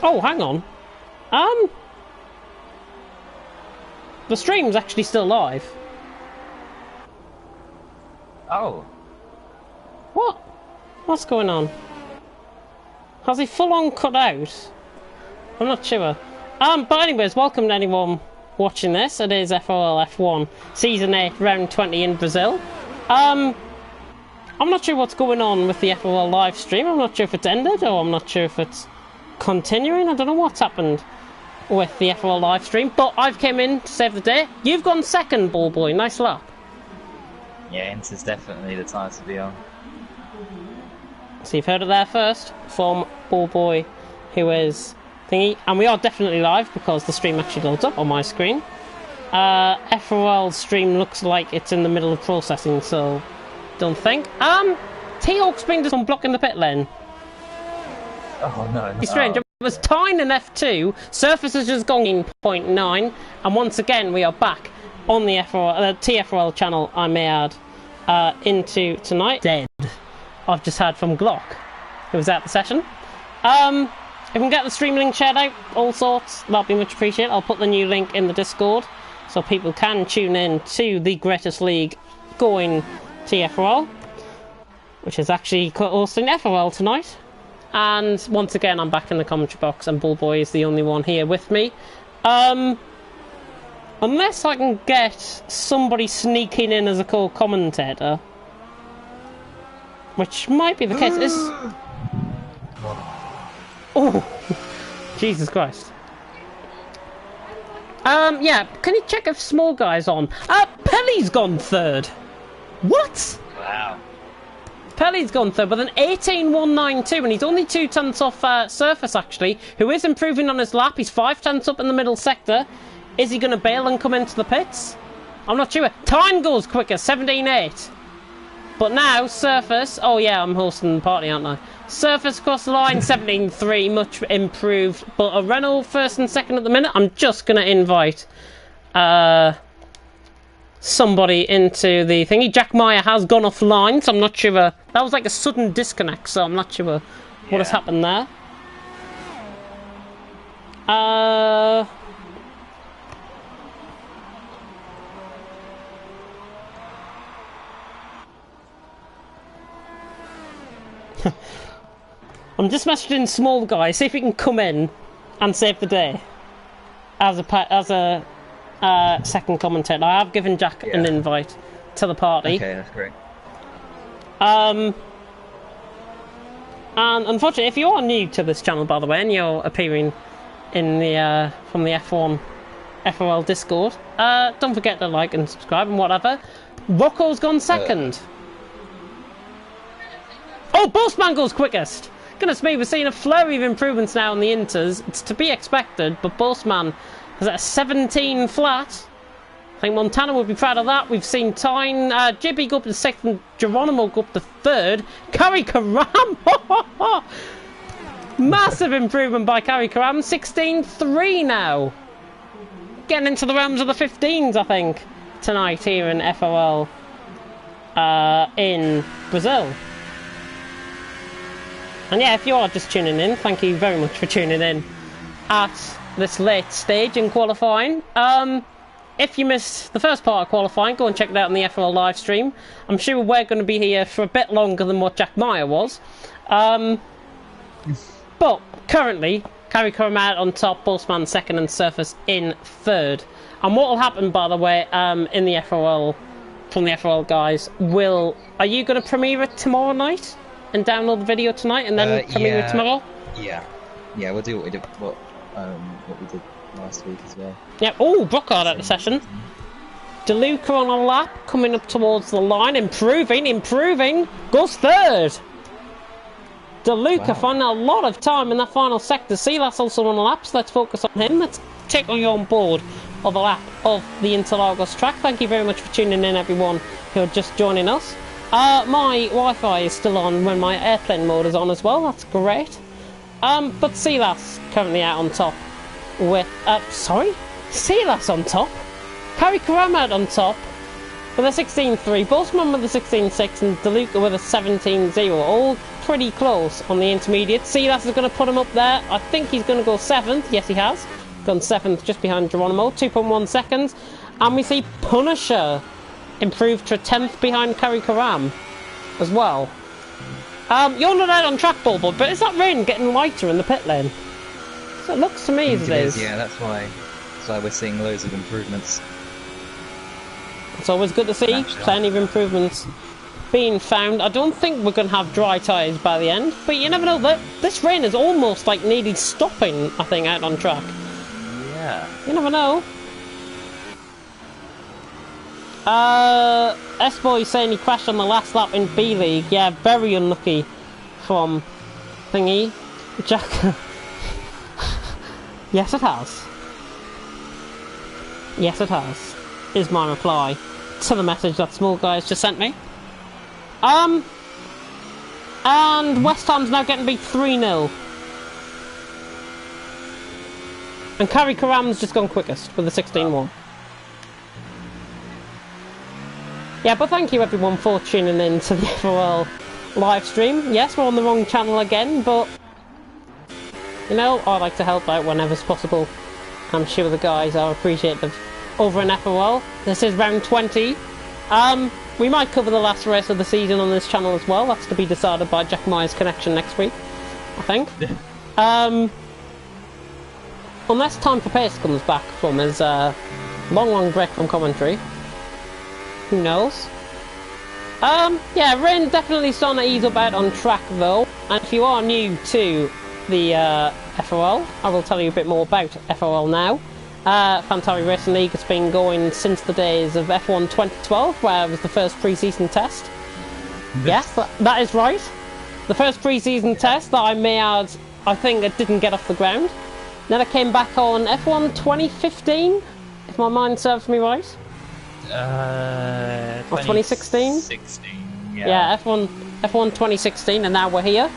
Oh, hang on. The stream's actually still live. Oh. What? What's going on? Has he full on cut out? I'm not sure. But anyways, welcome to anyone watching this. It is FRL F1 Season 8, Round 20 in Brazil. I'm not sure what's going on with the FRL live stream. I'm not sure if it's ended or I'm not sure if it's continuing. I don't know what's happened with the FRL live stream, but I've came in to save the day. You've gone second, ball boy. Nice lap. Yeah, Inter's definitely the time to be on. So you've heard it there first from ball boy, who is thingy, and we are definitely live because the stream actually loads up on my screen. FRL stream looks like it's in the middle of processing, so don't think. T-Hawk's been just on blocking the pit lane. Oh no. It's strange. It was tying in F2, Surface has just gone in 0.9, and once again we are back on the TFRL channel, I may add, into tonight. Dead. I've just heard from Glock, who was at the session. If we can get the stream link shared out, all sorts, that'd be much appreciated. I'll put the new link in the Discord so people can tune in to the greatest league going TFRL, which is actually hosting FRL tonight. And once again, I'm back in the commentary box, and Bullboy is the only one here with me. Unless I can get somebody sneaking in as a co-commentator, which might be the case. Oh, Jesus Christ. Yeah, can you check if Small Guy's on? Pelly's gone third. What? Wow. Pelly's gone third with an 18.192, and he's only 2 tenths off Surface, actually, who is improving on his lap. He's 5 tenths up in the middle sector. Is he going to bail and come into the pits? I'm not sure. Time goes quicker, 17.8. But now, Surface... Oh, yeah, I'm hosting the party, aren't I? Surface across the line, 17.3, much improved. But a Renault first and second at the minute. I'm just going to invite somebody into the thingy. Jack Meyer has gone offline, so I'm not sure. That was like a sudden disconnect, so I'm not sure what has happened there. I'm just messaging Small Guy, see if he can come in and save the day as a second commentator. I have given Jack an invite to the party. Okay, that's great. And unfortunately, if you are new to this channel, by the way, and you're appearing in the from the F1 FRL Discord, don't forget to like and subscribe and whatever. Rocco's gone second. Oh, Boastman goes quickest. Goodness me, we're seeing a flurry of improvements now on the Inters. It's to be expected, but Boastman has a 17 flat. I think Montana would be proud of that. We've seen Tyne, Jibby go up to second, Geronimo go up to third. Kari Karam! Massive improvement by Kari Karam. 16.3 now. Getting into the realms of the 15s, I think, tonight here in FRL in Brazil. And yeah, if you are just tuning in, thank you very much for tuning in at this late stage in qualifying. If you missed the first part of qualifying, go and check it out on the FRL live stream. I'm sure we're going to be here for a bit longer than what Jack Meyer was. But currently, Kari Karamat on top, Boastman second, and Surface in third. And what will happen, by the way, in the FRL, from the FRL guys, are you going to premiere it tomorrow night? And download the video tonight and then premiere it tomorrow? Yeah, we'll do what we did last week as well. Yeah. Oh, Brockhard at the session. DeLuca on a lap, coming up towards the line, improving, goes third. DeLuca finding a lot of time in that final sector. See, that's also on a lap, so let's focus on him. Let's take you on board of the lap of the Interlagos track. Thank you very much for tuning in, everyone who are just joining us. My Wi-Fi is still on when my airplane mode is on as well. That's great. But Silas currently out on top with... Silas on top? Kari Karamat on top with a 16.3, Boastman with a 16.6, and DeLuca with a 17.0. All pretty close on the intermediate. Silas is going to put him up there. I think he's going to go 7th. Yes, he has. Gone 7th just behind Geronimo. 2.1 seconds. And we see Punisher improved to 10th behind Kari Karam as well. You're not out on track, Bulbul, but is that rain getting lighter in the pit lane? So it looks to me as it is. Yeah, that's why we're seeing loads of improvements. It's always good to see plenty of improvements being found. I don't think we're going to have dry tyres by the end, but you never know. This rain is almost like nearly stopping, I think, out on track. Yeah. You never know. S-Boy saying he crashed on the last lap in B-League. Yeah, very unlucky from Thingy. Jack. Yes, it has. Yes, it has. Is my reply to the message that Small Guy has just sent me. And West Ham's now getting beat 3-0. And Kari Karam's just gone quickest with a 16-1. Yeah, but thank you everyone for tuning in to the FRL live stream. Yes, we're on the wrong channel again, but you know, I like to help out whenever's possible. I'm sure the guys are appreciative over in FRL. This is round 20. We might cover the last race of the season on this channel as well. That's to be decided by Jack Myers Connection next week, I think. Unless Time for Pace comes back from his long break from commentary. Who knows? Yeah, rain definitely starting to ease up out on track though. And if you are new to the FRL, I will tell you a bit more about FRL now. Fantari Racing League has been going since the days of F1 2012, where it was the first pre-season test. Yes, that is right. The first pre-season test that I made, I think it didn't get off the ground. Then I came back on F1 2015, if my mind serves me right. Or 2016? 16, yeah. Yeah, F1 2016, and now we're here.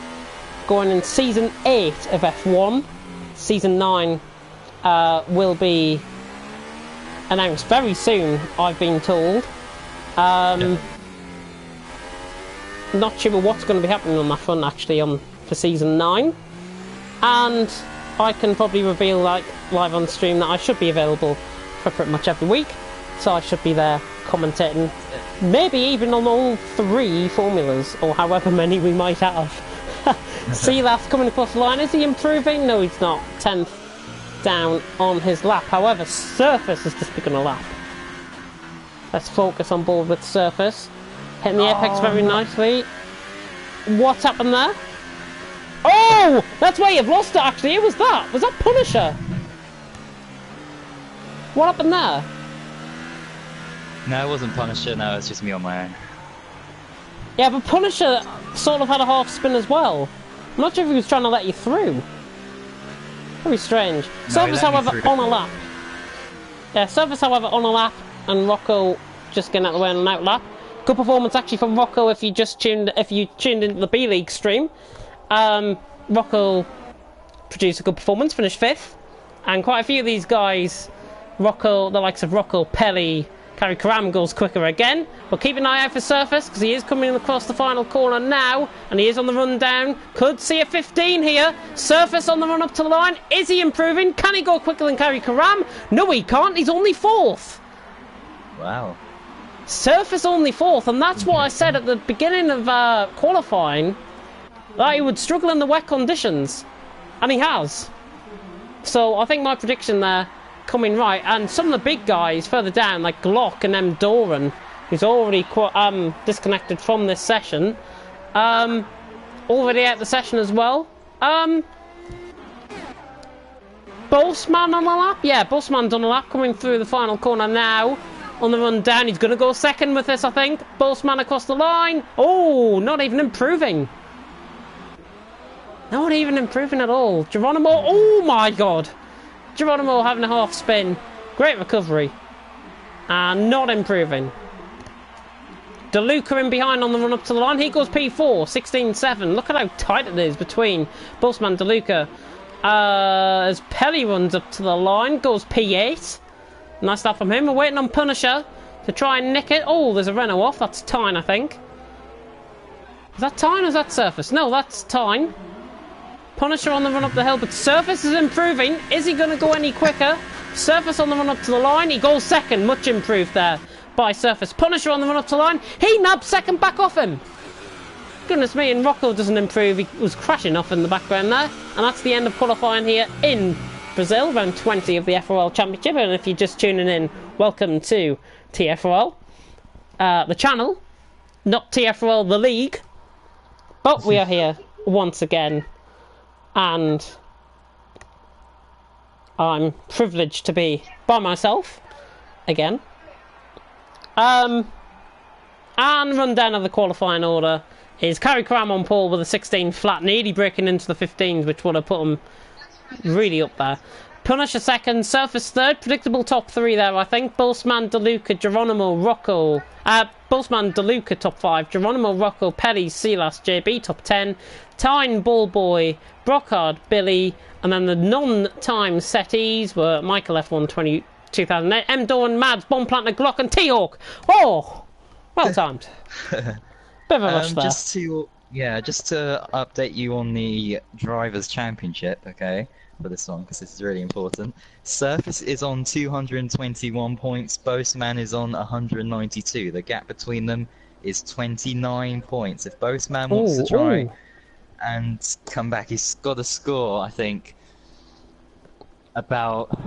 Going in Season 8 of F1. Season 9 will be announced very soon, I've been told. Not sure what's going to be happening on that front, actually, for Season 9. And I can probably reveal, like, live on stream that I should be available for pretty much every week. So I should be there commentating, maybe even on all 3 formulas, or however many we might have. Silas coming across the line, is he improving? No, he's not. 10th down on his lap. However, Surface has just begun a lap. Let's focus on board with Surface. Hitting the apex very nicely. What's happened there? Oh! That's where you've lost it, actually. It was that. Was that Punisher? What happened there? No, it wasn't Punisher, no, it's just me on my own. Yeah, but Punisher sort of had a half spin as well. I'm not sure if he was trying to let you through. Very strange. No, Service, however, on a lap. Yeah, Service, however, on a lap, and Rocco just getting out of the way on an out lap. Good performance actually from Rocco if you tuned into the B League stream. Rocco produced a good performance, finished 5th, and quite a few of these guys, Rocco, the likes of Rocco, Pelly, Kari Karam goes quicker again, but keep an eye out for Surface because he is coming across the final corner now, and he is on the run down. Could see a 15 here. Surface on the run up to the line. Is he improving? Can he go quicker than Kari Karam? No, he can't. He's only 4th. Wow. Surface only 4th, and that's what I said at the beginning of qualifying, that he would struggle in the wet conditions, and he has. So I think my prediction there coming right, and some of the big guys further down like Glock and M. Doran, who's already disconnected from this session, already out the session as well. Boastman on a lap? Yeah, Boastman's on a lap coming through the final corner now. On the run down, he's going to go 2nd with this, I think. Boastman across the line. Oh, not even improving. Not even improving at all. Geronimo, oh my god. Geronimo having a half spin. Great recovery. And not improving. DeLuca in behind on the run up to the line. He goes P4, 16.7. Look at how tight it is between Boastman and DeLuca. As Pelly runs up to the line, goes P8. Nice stuff from him. We're waiting on Punisher to try and nick it. Oh, there's a Renault off. That's Tyne, I think. Is that Tyne or is that Surface? No, that's Tyne. Punisher on the run up the hill, but Surface is improving. Is he going to go any quicker? Surface on the run up to the line. He goes second. Much improved there by Surface. Punisher on the run up to the line. He nabbed second back off him. Goodness me, and Rocco doesn't improve. He was crashing off in the background there. And that's the end of qualifying here in Brazil, round 20 of the FRL Championship. And if you're just tuning in, welcome to TFRL, the channel, not TFRL, the league. But we are here once again. And I'm privileged to be by myself again. And rundown of the qualifying order is Kari Karam on pole with a 16 flat, nearly breaking into the 15s, which would have put him really up there. Punisher second, Surface third, predictable top three there, I think. Boastman, DeLuca, Geronimo, Rocco. Boastman, DeLuca top 5, Geronimo, Rocco, Pelly, Silas, JB top 10, Tyne, Ballboy, Brockhard, Billy, and then the non-time settees were Michael F1 2008, M. Dawn, Mads, Bombplanter, Glock, and T-Hawk. Oh, well timed. Bit of a rush there. Just to update you on the Drivers' Championship, okay, for this one, because this is really important. Surface is on 221 points, Boastman is on 192. The gap between them is 29 points. If Boastman wants to try and come back, he's got to score, I think, about...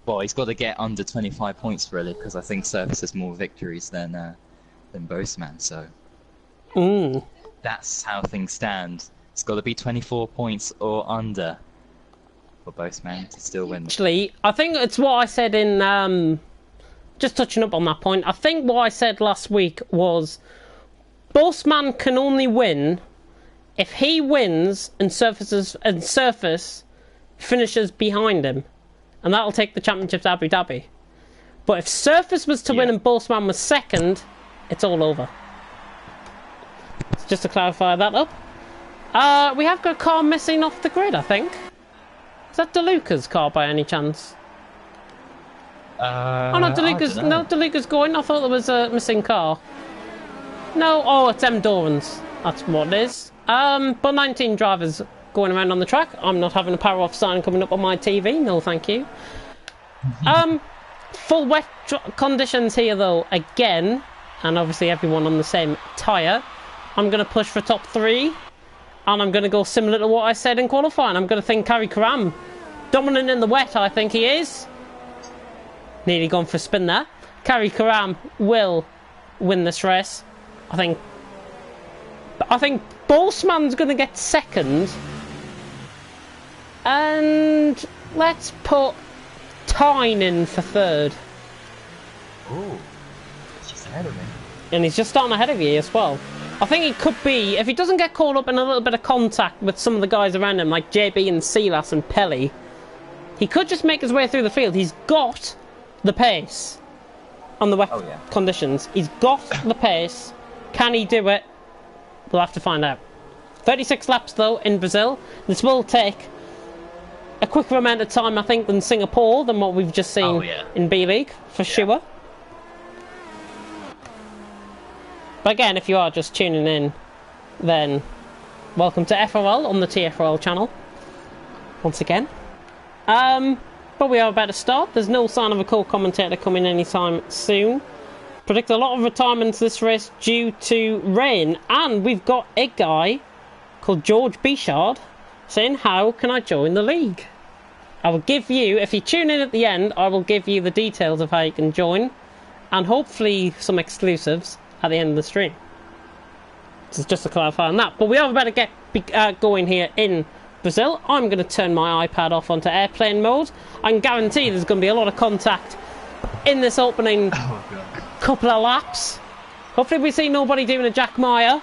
Well, he's got to get under 25 points, really, because I think Surface has more victories than Boastman, so... That's how things stand. It's got to be 24 points or under for Boastman to still win. Actually, I think it's what I said in... just touching up on that point, I think what I said last week was Boastman can only win if he wins and Surface finishes behind him. And that'll take the championship to Abu Dhabi. But if Surface was to win and Boastman was second, it's all over. So just to clarify that up. We have got a car missing off the grid, I think. Is that DeLuca's car by any chance? Oh no, DeLuca's going. I thought there was a missing car. No, oh, it's M. Doran's. That's what it is. But 19 drivers going around on the track. I'm not having a power off sign coming up on my TV. No, thank you. Full wet conditions here though, again. And obviously everyone on the same tyre. I'm going to push for top 3. And I'm going to go similar to what I said in qualifying. I'm going to think Kari Karam. Dominant in the wet, I think he is. Nearly gone for a spin there. Kari Karam will win this race. I think Boastman's going to get second. And let's put Tyne in for third. Ooh, he's ahead of me. And he's just starting ahead of you as well. I think it could be, if he doesn't get caught up in a little bit of contact with some of the guys around him, like JB and Silas and Pelly, he could just make his way through the field. He's got the pace on the wet conditions. He's got the pace. Can he do it? We'll have to find out. 36 laps though in Brazil. This will take a quicker amount of time, I think, than Singapore, than what we've just seen in B-League, for sure. But again, if you are just tuning in, then welcome to FRL on the TFRL channel. Once again. But we are about to start. There's no sign of a co-commentator coming anytime soon. Predict a lot of retirements this race due to rain. And we've got a guy called George Bichard saying, how can I join the league? I will give you, if you tune in at the end, I will give you the details of how you can join. And hopefully some exclusives at the end of the stream. So just to clarify on that. But we are about to get going here in Brazil. I'm going to turn my iPad off onto airplane mode. I can guarantee there's going to be a lot of contact in this opening couple of laps. Hopefully we see nobody doing a Jack Meyer.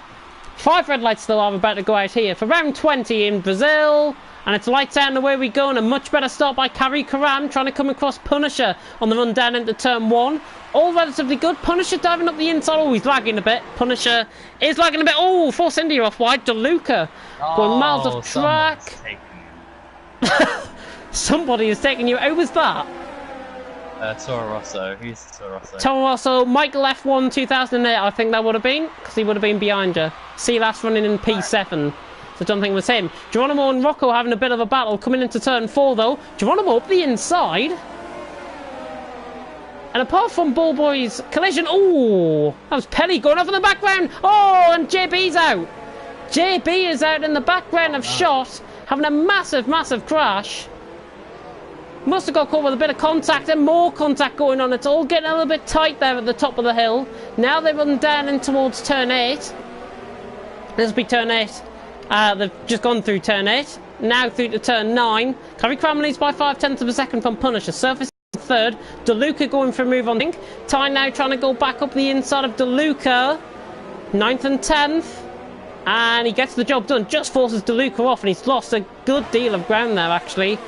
5 red lights though are about to go out here for round 20 in Brazil. And it's lights out and away we go. And a much better start by Kari Karam trying to come across Punisher on the run down into turn 1. All relatively good. Punisher diving up the inside. Oh, he's lagging a bit. Punisher is lagging a bit. Oh, Force India off wide. DeLuca going miles off track. Somebody is taking you. Who was that? Toro Rosso. Who's Toro Rosso? Toro Rosso, Michael F1 2008, I think that would have been, because he would have been behind you. Silas running in P7. So I don't think it was him. Geronimo and Rocco having a bit of a battle coming into turn 4 though. Geronimo up the inside. And apart from Ballboy's collision, oh, that was Pelly going off in the background. Oh, and JB's out. JB is out in the background of shot, having a massive, massive crash. Must have got caught with a bit of contact and more contact going on. It's all getting a little bit tight there at the top of the hill. Now they run down in towards turn 8. This will be turn 8. They've just gone through turn 8. Now through to turn 9. Curry Cram leads by 0.5 of a second from Punisher. Surface third. DeLuca going for a move on. Ty now trying to go back up the inside of DeLuca. 9th and 10th. And he gets the job done. Just forces DeLuca off and he's lost a good deal of ground there actually.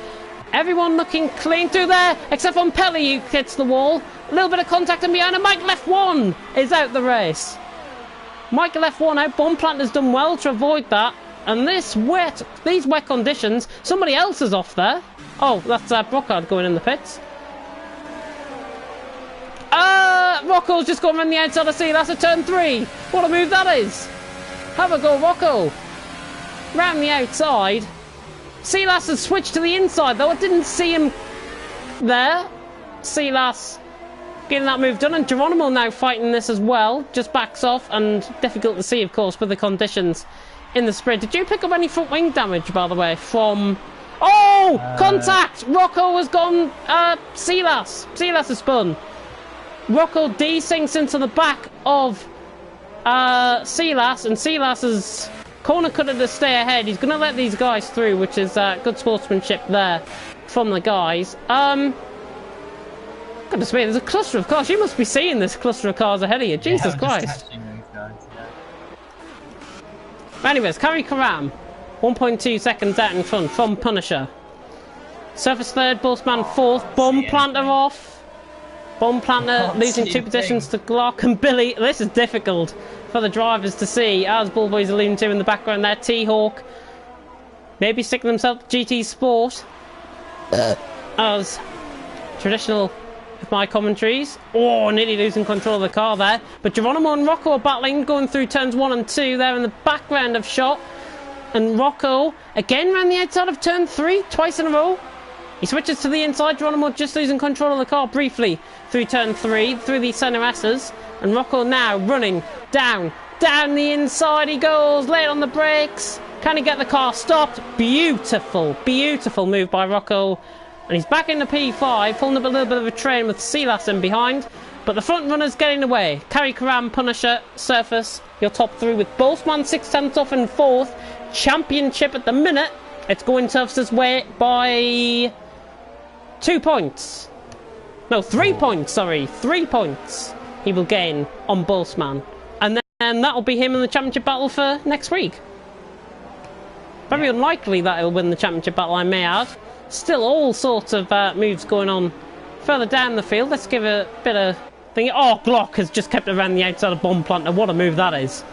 Everyone looking clean through there, except from Pelly who hits the wall. A little bit of contact and behind, and Michael F1 is out the race. Michael F1 out. Bomb Plant has done well to avoid that. And these wet conditions, somebody else is off there. Oh, that's Brockhard going in the pits. Rocco's just going around the outside of C. That's a turn 3. What a move that is. Have a go, Rocco. Round the outside. Silas has switched to the inside though. I didn't see him there. Silas getting that move done, and Geronimo now fighting this as well. Just backs off, and difficult to see of course with the conditions in the sprint. Did you pick up any front wing damage by the way from... Oh! Contact! Rocco has gone... Silas has spun. Rocco desinks into the back of Silas, and Silas's corner cutter to stay ahead. He's going to let these guys through, which is good sportsmanship there from the guys. Goodness me, there's a cluster of cars. You must be seeing this cluster of cars ahead of you. Jesus Christ. Anyways, Kari Karam, 1.2 seconds out in front from Punisher. Surface third, Boastman fourth. Bomb Planter off. Bomb Planter losing 2 positions to Glock and Billy. This is difficult for the drivers to see, as Bullboy's alluding to in the background there. T-Hawk maybe sticking themselves to GT Sport as traditional with my commentaries. Oh, nearly losing control of the car there. But Geronimo and Rocco are battling, going through turns 1 and 2 there in the background of shot. And Rocco again around the outside of turn 3 twice in a row. He switches to the inside. Geronimo just losing control of the car briefly through turn 3, through the centre S's. And Rocco now running down the inside he goes, late on the brakes. Can he get the car stopped? Beautiful move by Rocco. And he's back in the P5, pulling up a little bit of a train with Silas in behind. But the front runner's getting away. Kari Karam, Punisher, Surface, your top 3 with Boastman 6/10 off in 4th. Championship at the minute. It's going Surface's way by 2 points. No, 3 points, sorry. 3 points he will gain on Boastman. And then that'll be him in the championship battle for next week. Very unlikely that he'll win the championship battle, I may add. Still all sorts of moves going on further down the field. Let's give a bit of thing. Oh, Glock has just kept around the outside of Bomb Planter. What a move that is.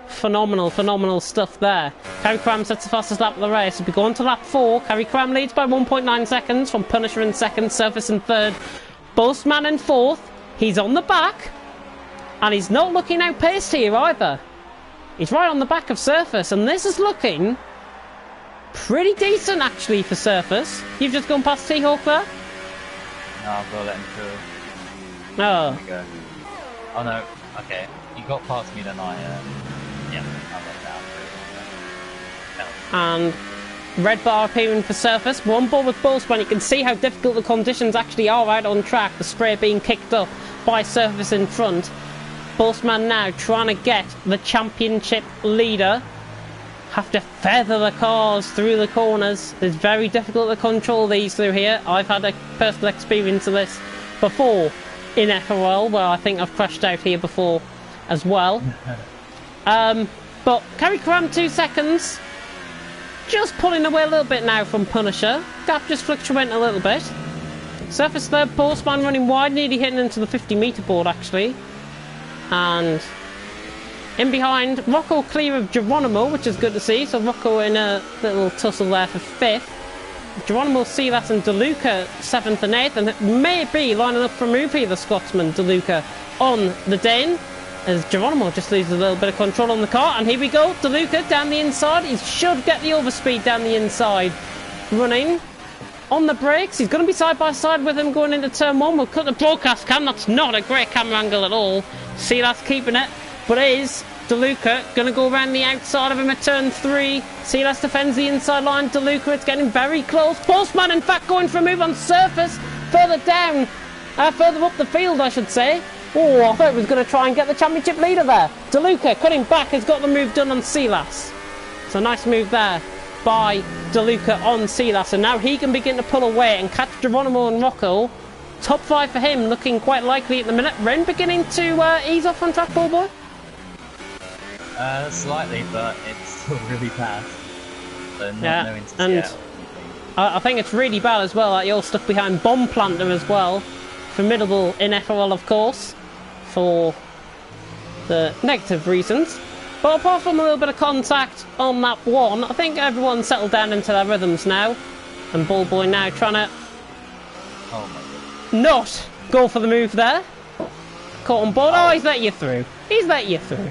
Phenomenal stuff there. Kari Kram sets the fastest lap of the race. We'll be going to lap 4. Kari Kram leads by 1.9 seconds from Punisher in 2nd, Surface in 3rd, Boastman in 4th. He's on the back, and he's not looking outpaced here either. He's right on the back of Surface, and this is looking pretty decent actually for Surface. You've just gone past T-Hawk there? No, I've got to let him through. Oh. There we go. Oh no, okay. You got past me then yeah, I'll let that through. And red bar appearing for Surface. One ball with Boastman. You can see how difficult the conditions actually are out on track. The spray being kicked up by Surface in front. Boastman now trying to get the championship leader. Have to feather the cars through the corners. It's very difficult to control these through here. I've had a personal experience of this before in FRL, where I think I've crashed out here before as well. But Kari Karam 2 seconds. Just pulling away a little bit now from Punisher. Gap just fluctuating a little bit. Surface third, Boastman running wide, nearly hitting into the 50-metre board actually. And in behind, Rocco clear of Geronimo, which is good to see. So Rocco in a little tussle there for 5th. Geronimo, Silas and DeLuca 7th and 8th, and it may be lining up for a move here, the Scotsman DeLuca on the Dane, as Geronimo just loses a little bit of control on the car. And here we go, DeLuca down the inside. He should get the overspeed down the inside. Running on the brakes. He's going to be side by side with him going into turn 1. We'll cut the broadcast cam. That's not a great camera angle at all. Silas keeping it, but it is DeLuca going to go around the outside of him at turn 3. Silas defends the inside line. DeLuca, it's getting very close. Boastman, in fact, going for a move on surface further down, further up the field, I should say. Oh, I thought he was going to try and get the championship leader there. DeLuca, cutting back, has got the move done on Silas. So nice move there by DeLuca on Silas, and now he can begin to pull away and catch Geronimo and Rocco. Top 5 for him, looking quite likely at the minute. Ren beginning to ease off on track, ball boy? Slightly, but it's still really bad. So no inters and yet. I think it's really bad as well that you're stuck behind Bomb Planter as well. Formidable in FRL, of course, for the negative reasons. But apart from a little bit of contact on that one, I think everyone's settled down into their rhythms now. And Ball Boy now trying to not go for the move there. Caught on board. Oh, he's let you through. He's let you through.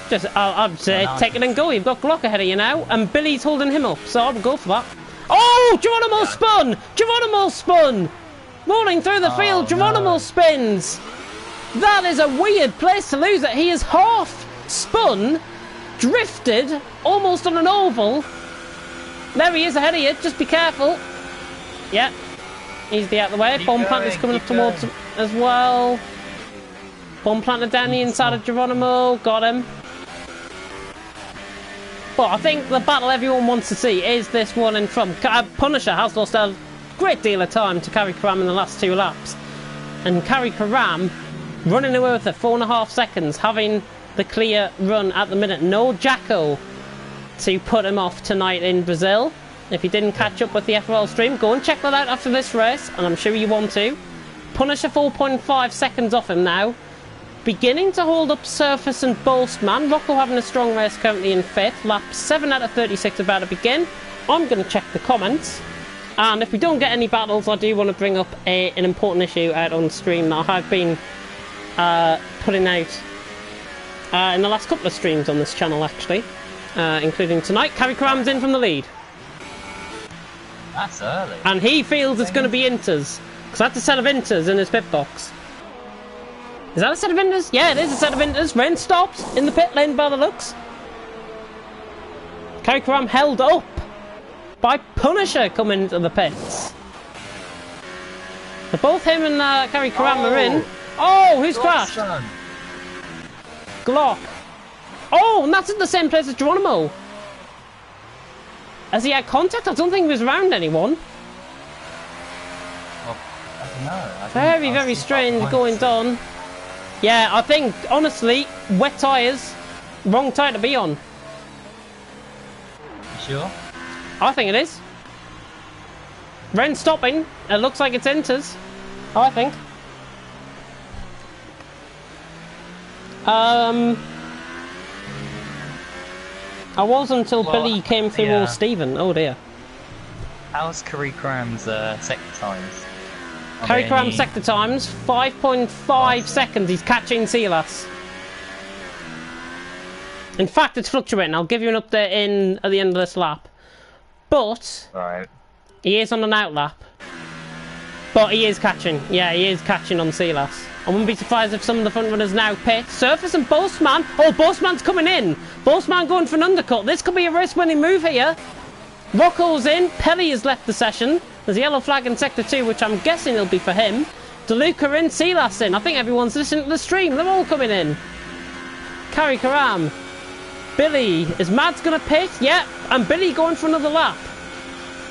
Just, I'd say take it and go. You've got Glock ahead of you now, and Billy's holding him up, so I'll go for that. Oh, Geronimo spun! Geronimo spun! Rolling through the field, Geronimo spins! That is a weird place to lose it. He is half spun, drifted, almost on an oval. There he is ahead of you, just be careful. Yeah, easily out the way. Bomb Planter's coming up towards him as well. Bomb Planter down the inside of Geronimo, got him. But I think the battle everyone wants to see is this one in front. Punisher has lost a great deal of time to Kari Karam in the last 2 laps. And Kari Karam running away with it, 4.5 seconds, having the clear run at the minute. No Jacko to put him off tonight in Brazil. If you didn't catch up with the FRL stream, go and check that out after this race, and I'm sure you want to. Punisher 4.5 seconds off him now. Beginning to hold up Surface and Boastman. Rocco having a strong race currently in 5th. Lap 7 out of 36 about to begin. I'm going to check the comments. And if we don't get any battles, I do want to bring up an important issue out on stream that I've been putting out in the last couple of streams on this channel, actually. Including tonight. Kari Karam's in from the lead. That's early. And he feels it's going to be inters. Because that's a set of inters in his pit box. Is that a set of inters? Yeah, it is a set of inters. Ren stops in the pit lane by the looks. Kari Karam held up by Punisher coming into the pits. So both him and Kari Karam are in. Oh, who's crashed? Glock. Oh, and that's in the same place as Geronimo. Has he had contact? I don't think he was around anyone. Well, I don't know. Very, very strange going on. Yeah, I think, honestly, wet tyres, wrong tyre to be on. You sure? I think it is. Ren stopping. It looks like it's enters. I think. I was until Billy came through or Stephen. Oh dear. How's Kari Karam's sector times? Kari Karam's sector times 5.5 seconds. He's catching Silas. In fact, it's fluctuating. I'll give you an update at the end of this lap. But he is on an out lap. But he is catching. Yeah, he is catching on Silas. I wouldn't be surprised if some of the front runners now pit. Surface and Boastman. Oh, Boastman's coming in. Boastman going for an undercut. This could be a race-winning move here. Rocco's in. Pelly has left the session. There's a yellow flag in Sector 2, which I'm guessing will be for him. DeLuca in. Silas in. I think everyone's listening to the stream. They're all coming in. Kari Karam. Billy. Is Mads going to pit? Yeah. And Billy going for another lap.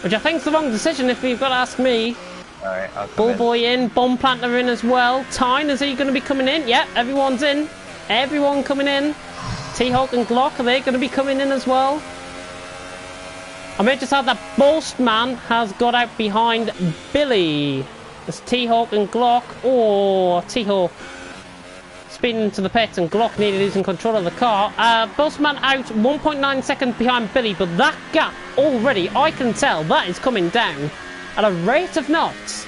Which I think's the wrong decision if you've got to ask me. Alright, I'll come Bull Boy in, Bomb Planter in as well. Tyne, is he going to be coming in? Yep, everyone's in. Everyone coming in. T-Hawk and Glock, are they going to be coming in as well? I may just add that Boastman has got out behind Billy. There's T-Hawk and Glock. Oh, T-Hawk. It's speeding into the pits and Glock nearly losing control of the car. Boastman out 1.9 seconds behind Billy, but that gap already, I can tell, that is coming down at a rate of knots.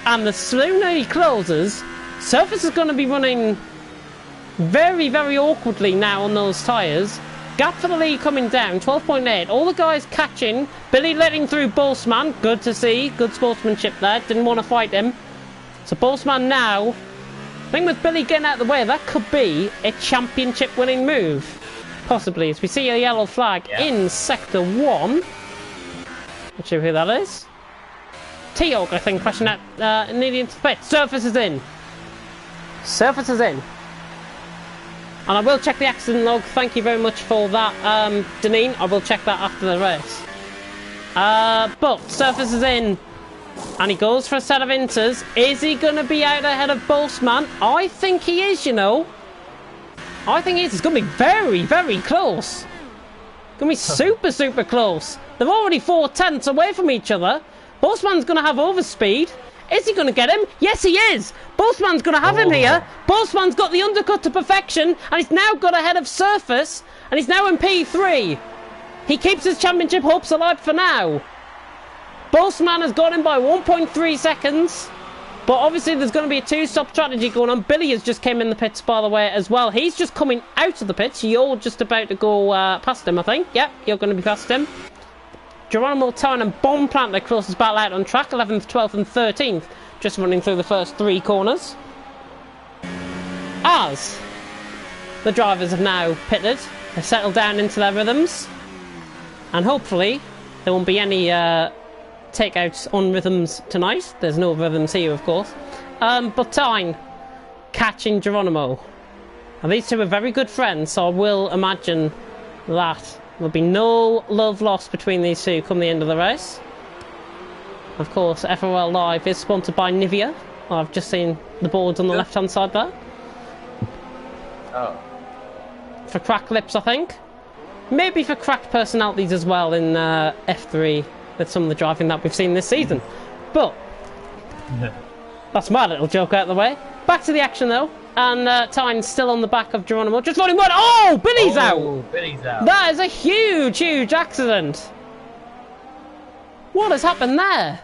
And the sooner he closes, Surface is going to be running very, very awkwardly now on those tyres. Gap for the lead coming down, 12.8. All the guys catching. Billy letting through Boastman. Good to see. Good sportsmanship there. Didn't want to fight him. So Boastman now. I think with Billy getting out of the way, that could be a championship winning move. Possibly. As we see a yellow flag in Sector 1. Not sure who that is. T-Oak, I think, crashing out nearly into the pit. Surface is in. Surface is in. And I will check the accident log. Thank you very much for that, Deneen. I will check that after the race. But Surface is in. And he goes for a set of inters. Is he going to be out ahead of Boastman? I think he is, you know. I think he is. It's going to be very, very close. It's going to be super, super close. They're already 4/10 away from each other. Boastman's going to have overspeed. Is he going to get him? Yes, he is. Boastman's going to have him here. Boastman's got the undercut to perfection, and he's now got ahead of Surface, and he's now in P3. He keeps his championship hopes alive for now. Boastman has got him by 1.3 seconds, but obviously there's going to be a two-stop strategy going on. Billy has just came in the pits, by the way, as well. He's just coming out of the pits. You're just about to go past him, I think. Yep, you're going to be past him. Geronimo, Town and Bomb Plant, their closest battle out on track, 11th, 12th and 13th, just running through the first three corners. As the drivers have now pitted, they've settled down into their rhythms, and hopefully there won't be any takeouts on rhythms tonight. There's no rhythms here, of course. But Tyne catching Geronimo. And these two are very good friends, so I will imagine that there'll be no love lost between these two come the end of the race. Of course, FRL Live is sponsored by Nivea. I've just seen the boards on the left-hand side there. Oh. For cracked lips, I think. Maybe for cracked personalities as well in F3 with some of the driving that we've seen this season. But that's my little joke out of the way. Back to the action though. And Tyne's still on the back of Geronimo. Just running one. Oh, Billy's out. Billy's out. That is a huge, huge accident. What has happened there?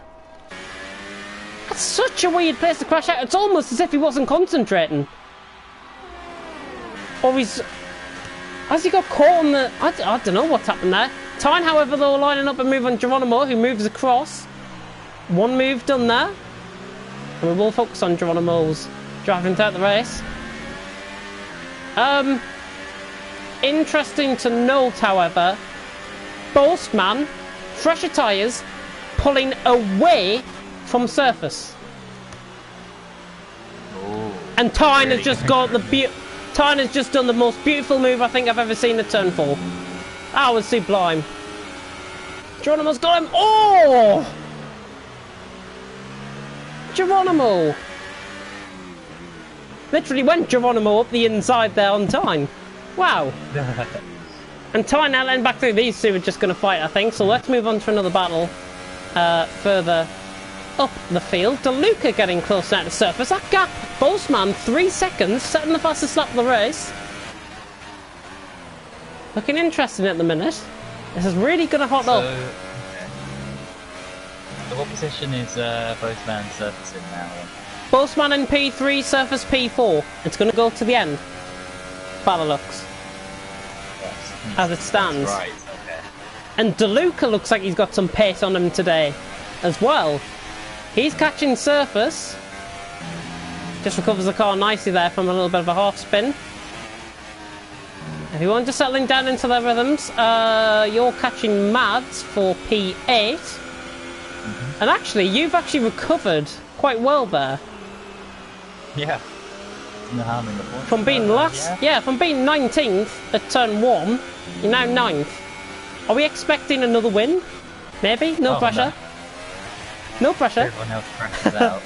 That's such a weird place to crash out. It's almost as if he wasn't concentrating. Or he's... Has he got caught on the... I don't know what's happened there. Tyne, however, though, lining up a move on Geronimo, who moves across. One move done there. And we will focus on Geronimo's driving throughout the race. Interesting to note, however, Boastman, fresher tyres, pulling away from Surface. Ooh, and Tyne has just got the Tyne has just done the most beautiful move I think I've ever seen at turn 4. That was sublime. Geronimo's got him. Oh! Geronimo! Literally went Geronimo up the inside there on Tyne. Wow. And Tyne now letting back through. These two are just going to fight, I think. So let's move on to another battle further up the field. DeLuca getting close now to Surface. That gap, Boastman, 3 seconds, setting the fastest lap of the race. Looking interesting at the minute. This is really going to hot up. Okay. So what position is Boastman Surface in now? Boastman in P3, Surface P4. It's going to go to the end. By the looks. Yes. As it stands. Right, okay. And DeLuca looks like he's got some pace on him today as well. He's catching Surface. Just recovers the car nicely there from a little bit of a half spin. Everyone just settling down into their rhythms. You're catching Mads for P8. And actually, you've actually recovered quite well there. Yeah. No harm in the point. From being last, yeah, from being 19th at turn 1, you're now 9th. Are we expecting another win? Maybe? No pressure. No pressure. Everyone else crashes out.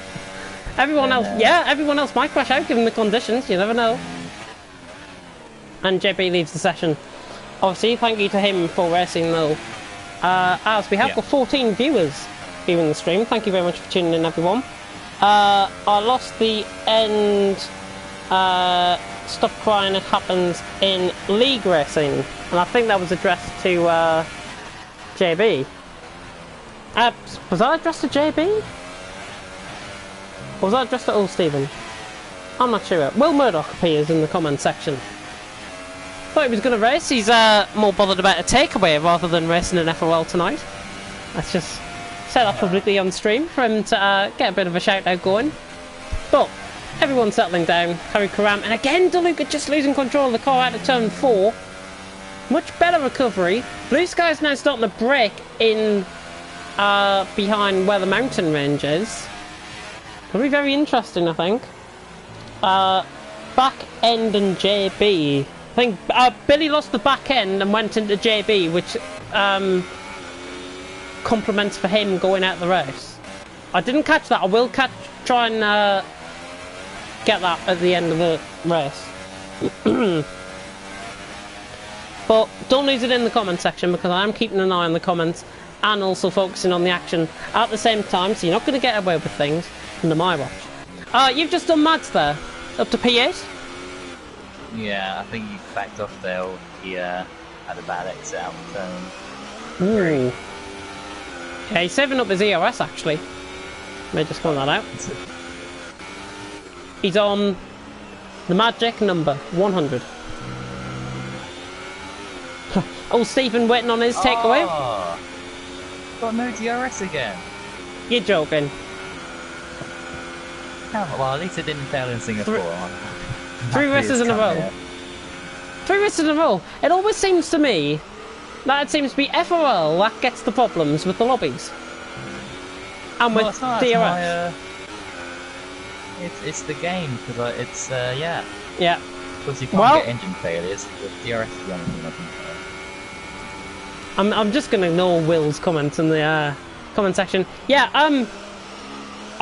Everyone else, yeah, everyone else might crash out given the conditions, you never know. And JB leaves the session. Obviously, thank you to him for racing though. As we have got 14 viewers viewing the stream, thank you very much for tuning in everyone. I lost the end Stop crying, it happens in league racing. And I think that was addressed to JB. Was that addressed to JB? Or was that addressed to old Stephen? I'm not sure. Will Murdoch appears in the comment section. Thought he was going to race. He's more bothered about a takeaway rather than racing an FRL tonight. Let's just say that publicly on stream for him to get a bit of a shout out going. But everyone's settling down. Harry Karam, and again DeLuca just losing control of the car out of turn 4. Much better recovery. Blue Sky's now starting to break in behind where the mountain range is. It'll be very interesting, I think. Back end and JB. I think Billy lost the back end and went into JB, which compliments for him going out the race. I didn't catch that. I will try and get that at the end of the race. But don't lose it in the comment section, because I am keeping an eye on the comments and also focusing on the action at the same time, so you're not going to get away with things under my watch. You've just done Mads there, up to P8? Yeah, I think he backed off there. He had a bad exit out of turn. Ooh. Yeah, he's saving up his ERS actually. May just point that out. He's on the magic number 100. Oh, Stephen waiting on his takeaway. Got no DRS again. You're joking. Well, at least it didn't fail in Singapore. 3 races in a row. 3 races in a row. It always seems to me that it seems to be FRL that gets the problems with the lobbies. And with DRS. It's the game, because it's, yeah. Yeah. Because you can't get engine failures, the DRS is the only thing I can say. I'm just going to ignore Will's comments in the comment section. Yeah, I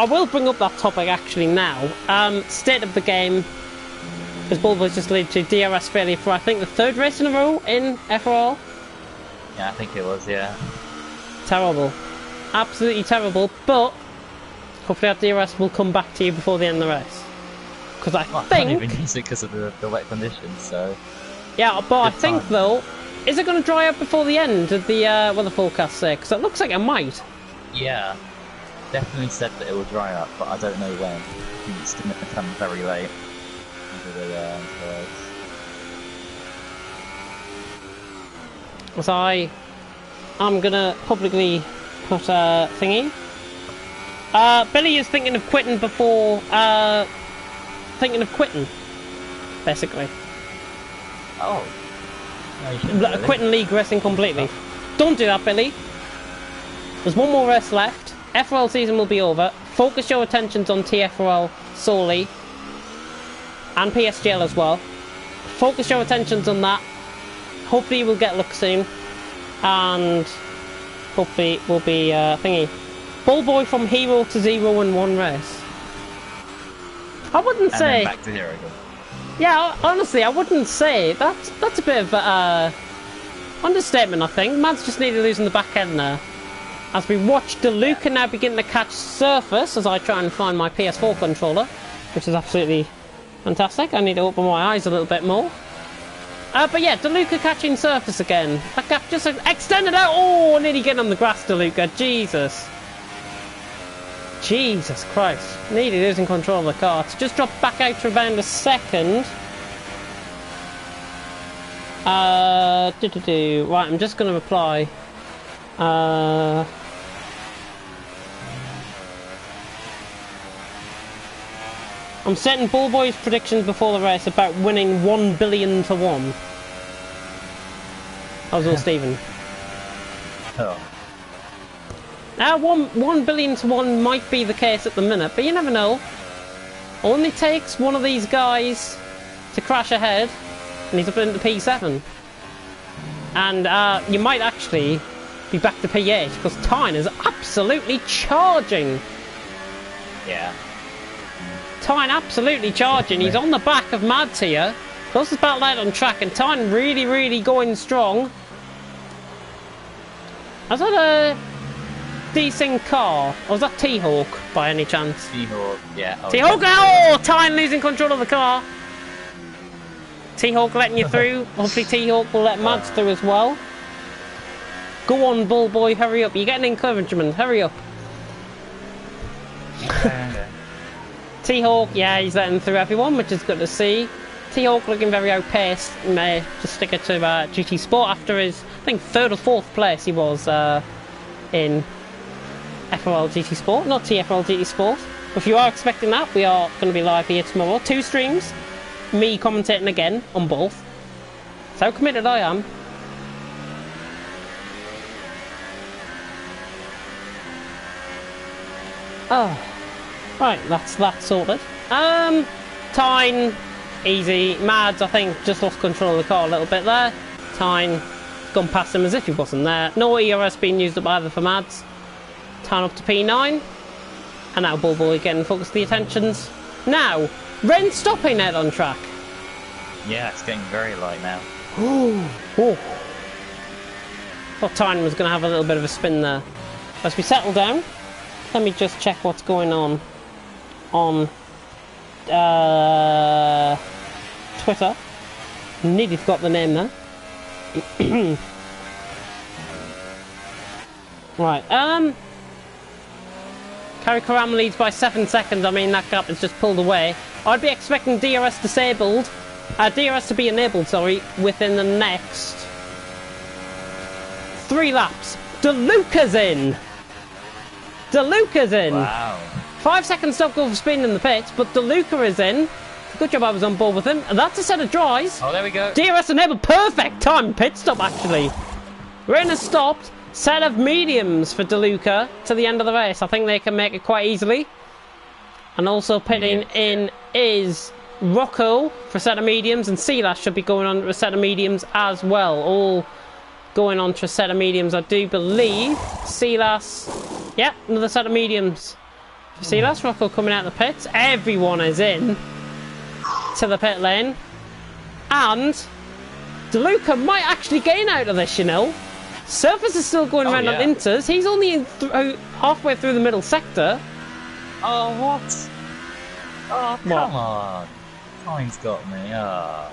will bring up that topic actually now. State of the game, because Bulbo's just led to DRS failure for I think the 3rd race in a row in FRL. Yeah, I think it was, yeah. Terrible. Absolutely terrible, but hopefully that DRS will come back to you before the end of the race. Because I think... I can't even use it because of the wet conditions, so... Yeah, but I think though, is it going to dry up before the end of the weather forecast say? Because it looks like it might. Yeah. Definitely said that it will dry up, but I don't know when. I think it's going to come very late into the race. So I'm going to publicly put a thingy. Billy is thinking of quitting before... thinking of quitting, basically. Oh. No, quitting league racing completely. Don't do that, Billy. There's one more race left. FRL season will be over. Focus your attentions on TFRL solely. And PSGL as well. Focus your attentions on that. Hopefully we'll get luck soon. And hopefully we'll be thingy. Bullboy from hero to 0 in 1 race. I wouldn't say... And then back to hero again. Yeah, honestly, I wouldn't say. That's a bit of understatement, I think. Mads just needed losing the back end there. As we watch DeLuca now begin to catch surface as I try and find my PS4 controller, which is absolutely fantastic. I need to open my eyes a little bit more. But yeah, DeLuca catching surface again. That gap just extended out. Oh, nearly getting on the grass, DeLuca. Jesus. Jesus Christ. Nearly losing control of the car. To just drop back out to around a second. Right, I'm just going to reply. I'm setting Bullboy's predictions before the race about winning 1 billion to 1. That was all Stephen. Oh. Now, 1 billion to 1 might be the case at the minute, but you never know. Only takes one of these guys to crash ahead, and he's up into P7. And you might actually be back to P8, because Tyne is absolutely charging. Yeah. Tyne absolutely charging. He's on the back of Mads here. Closest battle out on track, and Tyne really, really going strong. Is that a decent car? Or was that T-Hawk by any chance? T-Hawk, yeah. T-Hawk! Oh! Tyne losing control of the car. T-Hawk letting you through. Hopefully T-Hawk will let Mads through as well. Go on, Bull Boy, hurry up. You're getting encouragement. Hurry up. T-Hawk, yeah, he's letting through everyone, which is good to see. T-Hawk looking very outpaced. May just stick it to GT Sport after his, I think, 3rd or 4th place he was in FRL GT Sport, not TFRL GT Sport. If you are expecting that, we are going to be live here tomorrow. 2 streams, me commentating again on both. That's how committed I am. Oh, right, that's that sorted. Tyne, easy. Mads, I think, just lost control of the car a little bit there. Tyne gone past him as if he wasn't there. No ERS being used up either for Mads. Tyne up to P9. And now Bull Boy getting focused the attentions. Now, Ren stopping out on track. Yeah, it's getting very light now. Oh. Thought Tyne was going to have a little bit of a spin there. As we settle down, let me just check what's going on Twitter. Nearly forgot the name there. Right, Kari Karam leads by 7 seconds. I mean, that gap is just pulled away. I'd be expecting DRS disabled, DRS to be enabled, sorry, within the next 3 laps. DeLuca's in! DeLuca's in! Wow. 5 seconds stop go for speed in the pits, but DeLuca is in. Good job I was on board with him. And that's a set of dries. Oh, there we go. DRS enabled. Perfect time. Pit stop, actually. Ren has stopped. Set of mediums for DeLuca to the end of the race. I think they can make it quite easily. And also pitting in is Rocco for a set of mediums. And Silas should be going on to a set of mediums as well. All going on to a set of mediums, I do believe. Silas. Yeah, another set of mediums. For Silas, Rocco coming out of the pits. Everyone is in to the pit lane. And DeLuca might actually gain out of this, you know. Surface is still going around on inters. He's only halfway through the middle sector. Oh, what? Oh, come on. Time's got me. Oh.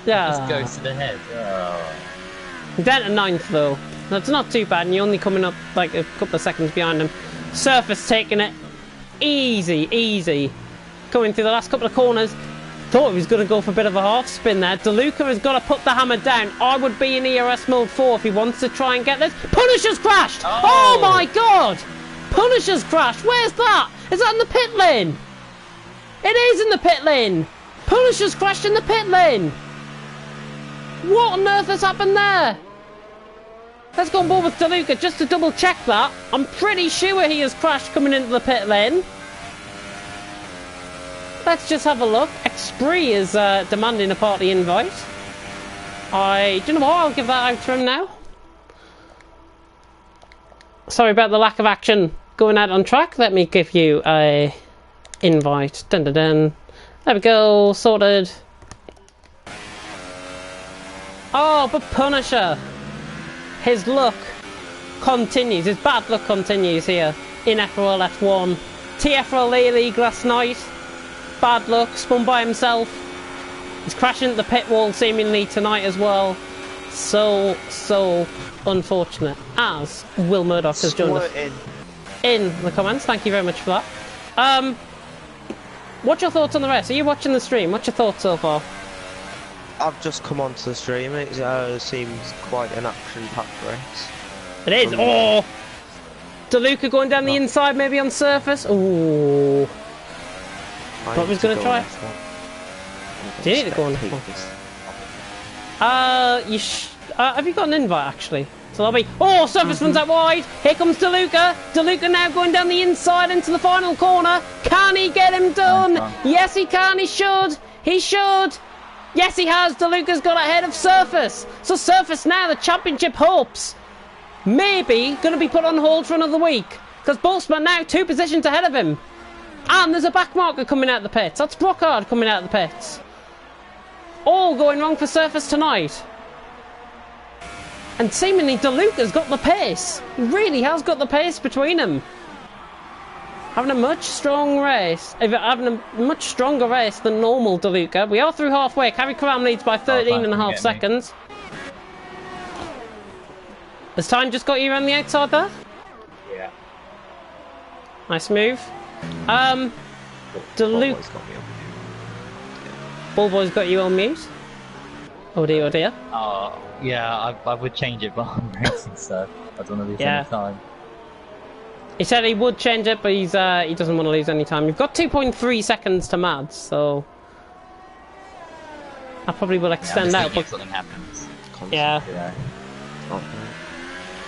Yeah. Just goes to the head. Oh. Down to 9th, though. That's not too bad, and you're only coming up like a couple of seconds behind him. Surface taking it easy, easy. Coming through the last couple of corners. Thought he was going to go for a bit of a half spin there. DeLuca has got to put the hammer down. I would be in ERS mode 4 if he wants to try and get this. Punisher's crashed! Oh my god! Punisher's crashed! Where's that? Is that in the pit lane? It is in the pit lane! Punisher's crashed in the pit lane! What on earth has happened there? Let's go on board with DeLuca just to double check that. I'm pretty sure he has crashed coming into the pit lane. Let's just have a look. Prix is demanding a party invite. Do you know what? I'll give that out to him now. Sorry about the lack of action going out on track. Let me give you a invite. Dun dun dun. There we go. Sorted. Oh, but Punisher. His luck continues. His bad luck continues here in FRL F1. TFRL A-League last night. Bad luck, spun by himself. He's crashing at the pit wall seemingly tonight as well. So unfortunate. As Will Murdoch has joined us in the comments. Thank you very much for that. What's your thoughts on the race? Are you watching the stream? What's your thoughts so far? I've just come onto the stream. It seems quite an action-packed race. It is. Oh, DeLuca going down the inside, maybe on surface. Oh. But was going to try. Do you need to go on F1? Have you got an invite actually? So that'll be. Oh, surface runs out wide. Here comes DeLuca. DeLuca now going down the inside into the final corner. Can he get him done? Yes, he can. He should. He should. Yes, he has. DeLuca's got ahead of Surface. So Surface now, the championship hopes, maybe going to be put on hold for another week because Boastman now 2 positions ahead of him. And there's a backmarker coming out of the pits. That's Brockhard coming out of the pits. All going wrong for Surface tonight. And seemingly DeLuca's got the pace. He really has got the pace between them. Having a much strong race. Having a much stronger race than normal, DeLuca. We are through halfway. Carrie Karam leads by 13.5 seconds. Has time just got you around the outside there? Yeah. Nice move. DeLuca. Bullboy's got you on mute. Oh dear, oh dear. Oh, yeah, I would change it, but I'm racing, so I don't want to lose any time. He said he would change it, but he doesn't want to lose any time. You've got 2.3 seconds to Mads, so I probably will extend out. But something happens. Yeah. Okay.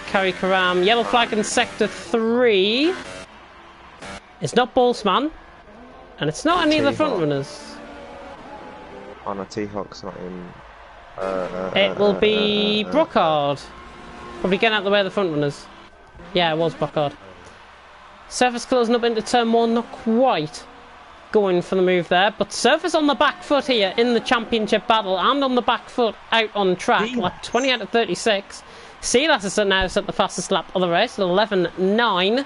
Carrie Karam, yellow flag in sector 3. It's not boastman, and it's not any of the front runners. Oh no, T-Hawk's not in. It will be Brocard. Probably getting out of the way of the front runners. Yeah, it was Brocard. Surface closing up into turn 1, not quite going for the move there, but Surface on the back foot here in the championship battle and on the back foot out on track, like 20 out of 36. Silas is now set the fastest lap of the race at 11.9.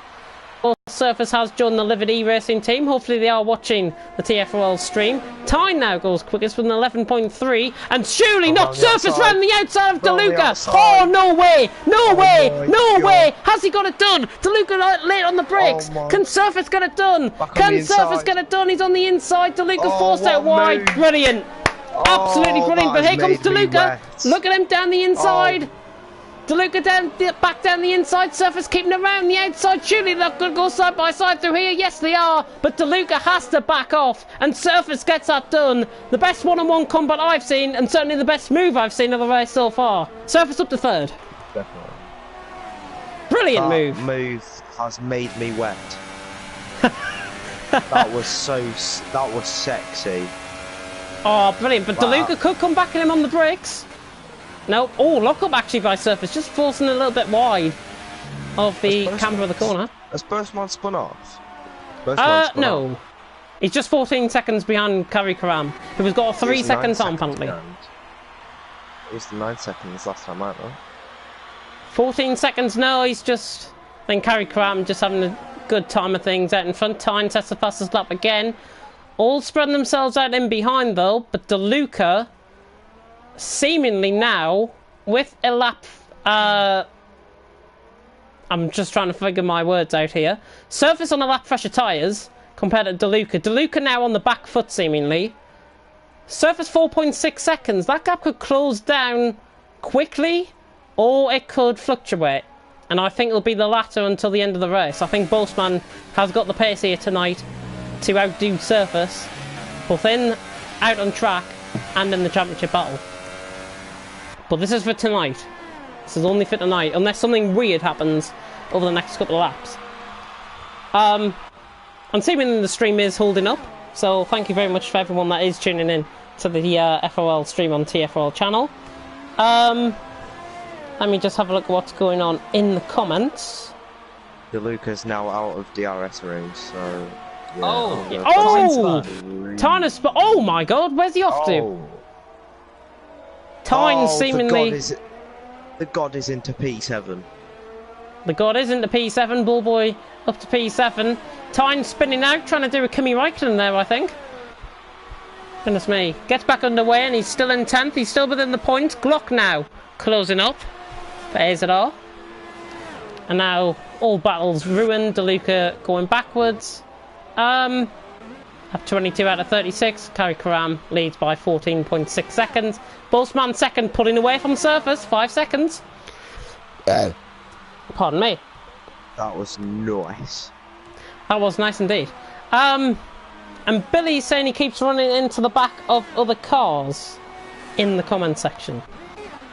Surface has joined the Livid E Racing team. Hopefully they are watching the TFRL stream. Tyne now goes quickest with an 11.3, and surely not Surface round the outside of DeLuca. Oh, no way, no way, no way. Has he got it done? DeLuca late on the brakes. Can Surface get it done? Can Surface get it done? He's on the inside. DeLuca forced out wide. Brilliant. Absolutely brilliant. But here comes DeLuca. Look at him down the inside. DeLuca back down the inside, Surface keeping around the outside. Surely they're going to go side by side through here. Yes, they are. But DeLuca has to back off, and Surface gets that done. The best one-on-one combat I've seen, and certainly the best move I've seen of the race so far. Surface up to third. Definitely. Brilliant move. That move has made me wet. That was sexy. Oh, brilliant. But DeLuca could come back at him on the brakes. No, oh, lock up actually by Surface, just forcing a little bit wide of the camber of the corner. Has Boastman spun off? No. He's just 14 seconds behind Carrie Karam, who has got a 3 second time penalty. It was 9 seconds last time out, though. 14 seconds, no, he's just... I think Carrie Karam just having a good time of things out in front. Tyne sets the fastest lap again. All spreading themselves out in behind, though, but DeLuca... seemingly now with a lap I'm just trying to figure my words out here. Surface on a lap fresher tyres compared to DeLuca now on the back foot seemingly. Surface 4.6 seconds. That gap could close down quickly or it could fluctuate, and I think it'll be the latter until the end of the race. I think Boastman has got the pace here tonight to outdo Surface, both out on track and in the championship battle. But this is for tonight. This is only for tonight, unless something weird happens over the next couple of laps. I'm seeing the stream is holding up, so thank you very much for everyone that is tuning in to the FRL stream on TFRL channel. Let me just have a look at what's going on in the comments. DeLuca's now out of DRS range, so... Yeah, Tyne, oh my god, where's he off to? Tyne seemingly... The god is into P7. The god is into P7, Bullboy up to P7. Tyne spinning out, trying to do a Kimi Räikkönen there, I think. Goodness me. Gets back underway and he's still in 10th. He's still within the point. Glock now closing up for AZR. And now all battles ruined. DeLuca going backwards. At 22 out of 36. Carrie Karam leads by 14.6 seconds. Boastman second, pulling away from Surface. 5 seconds. Pardon me. That was nice. That was nice indeed. And Billy's saying he keeps running into the back of other cars in the comment section.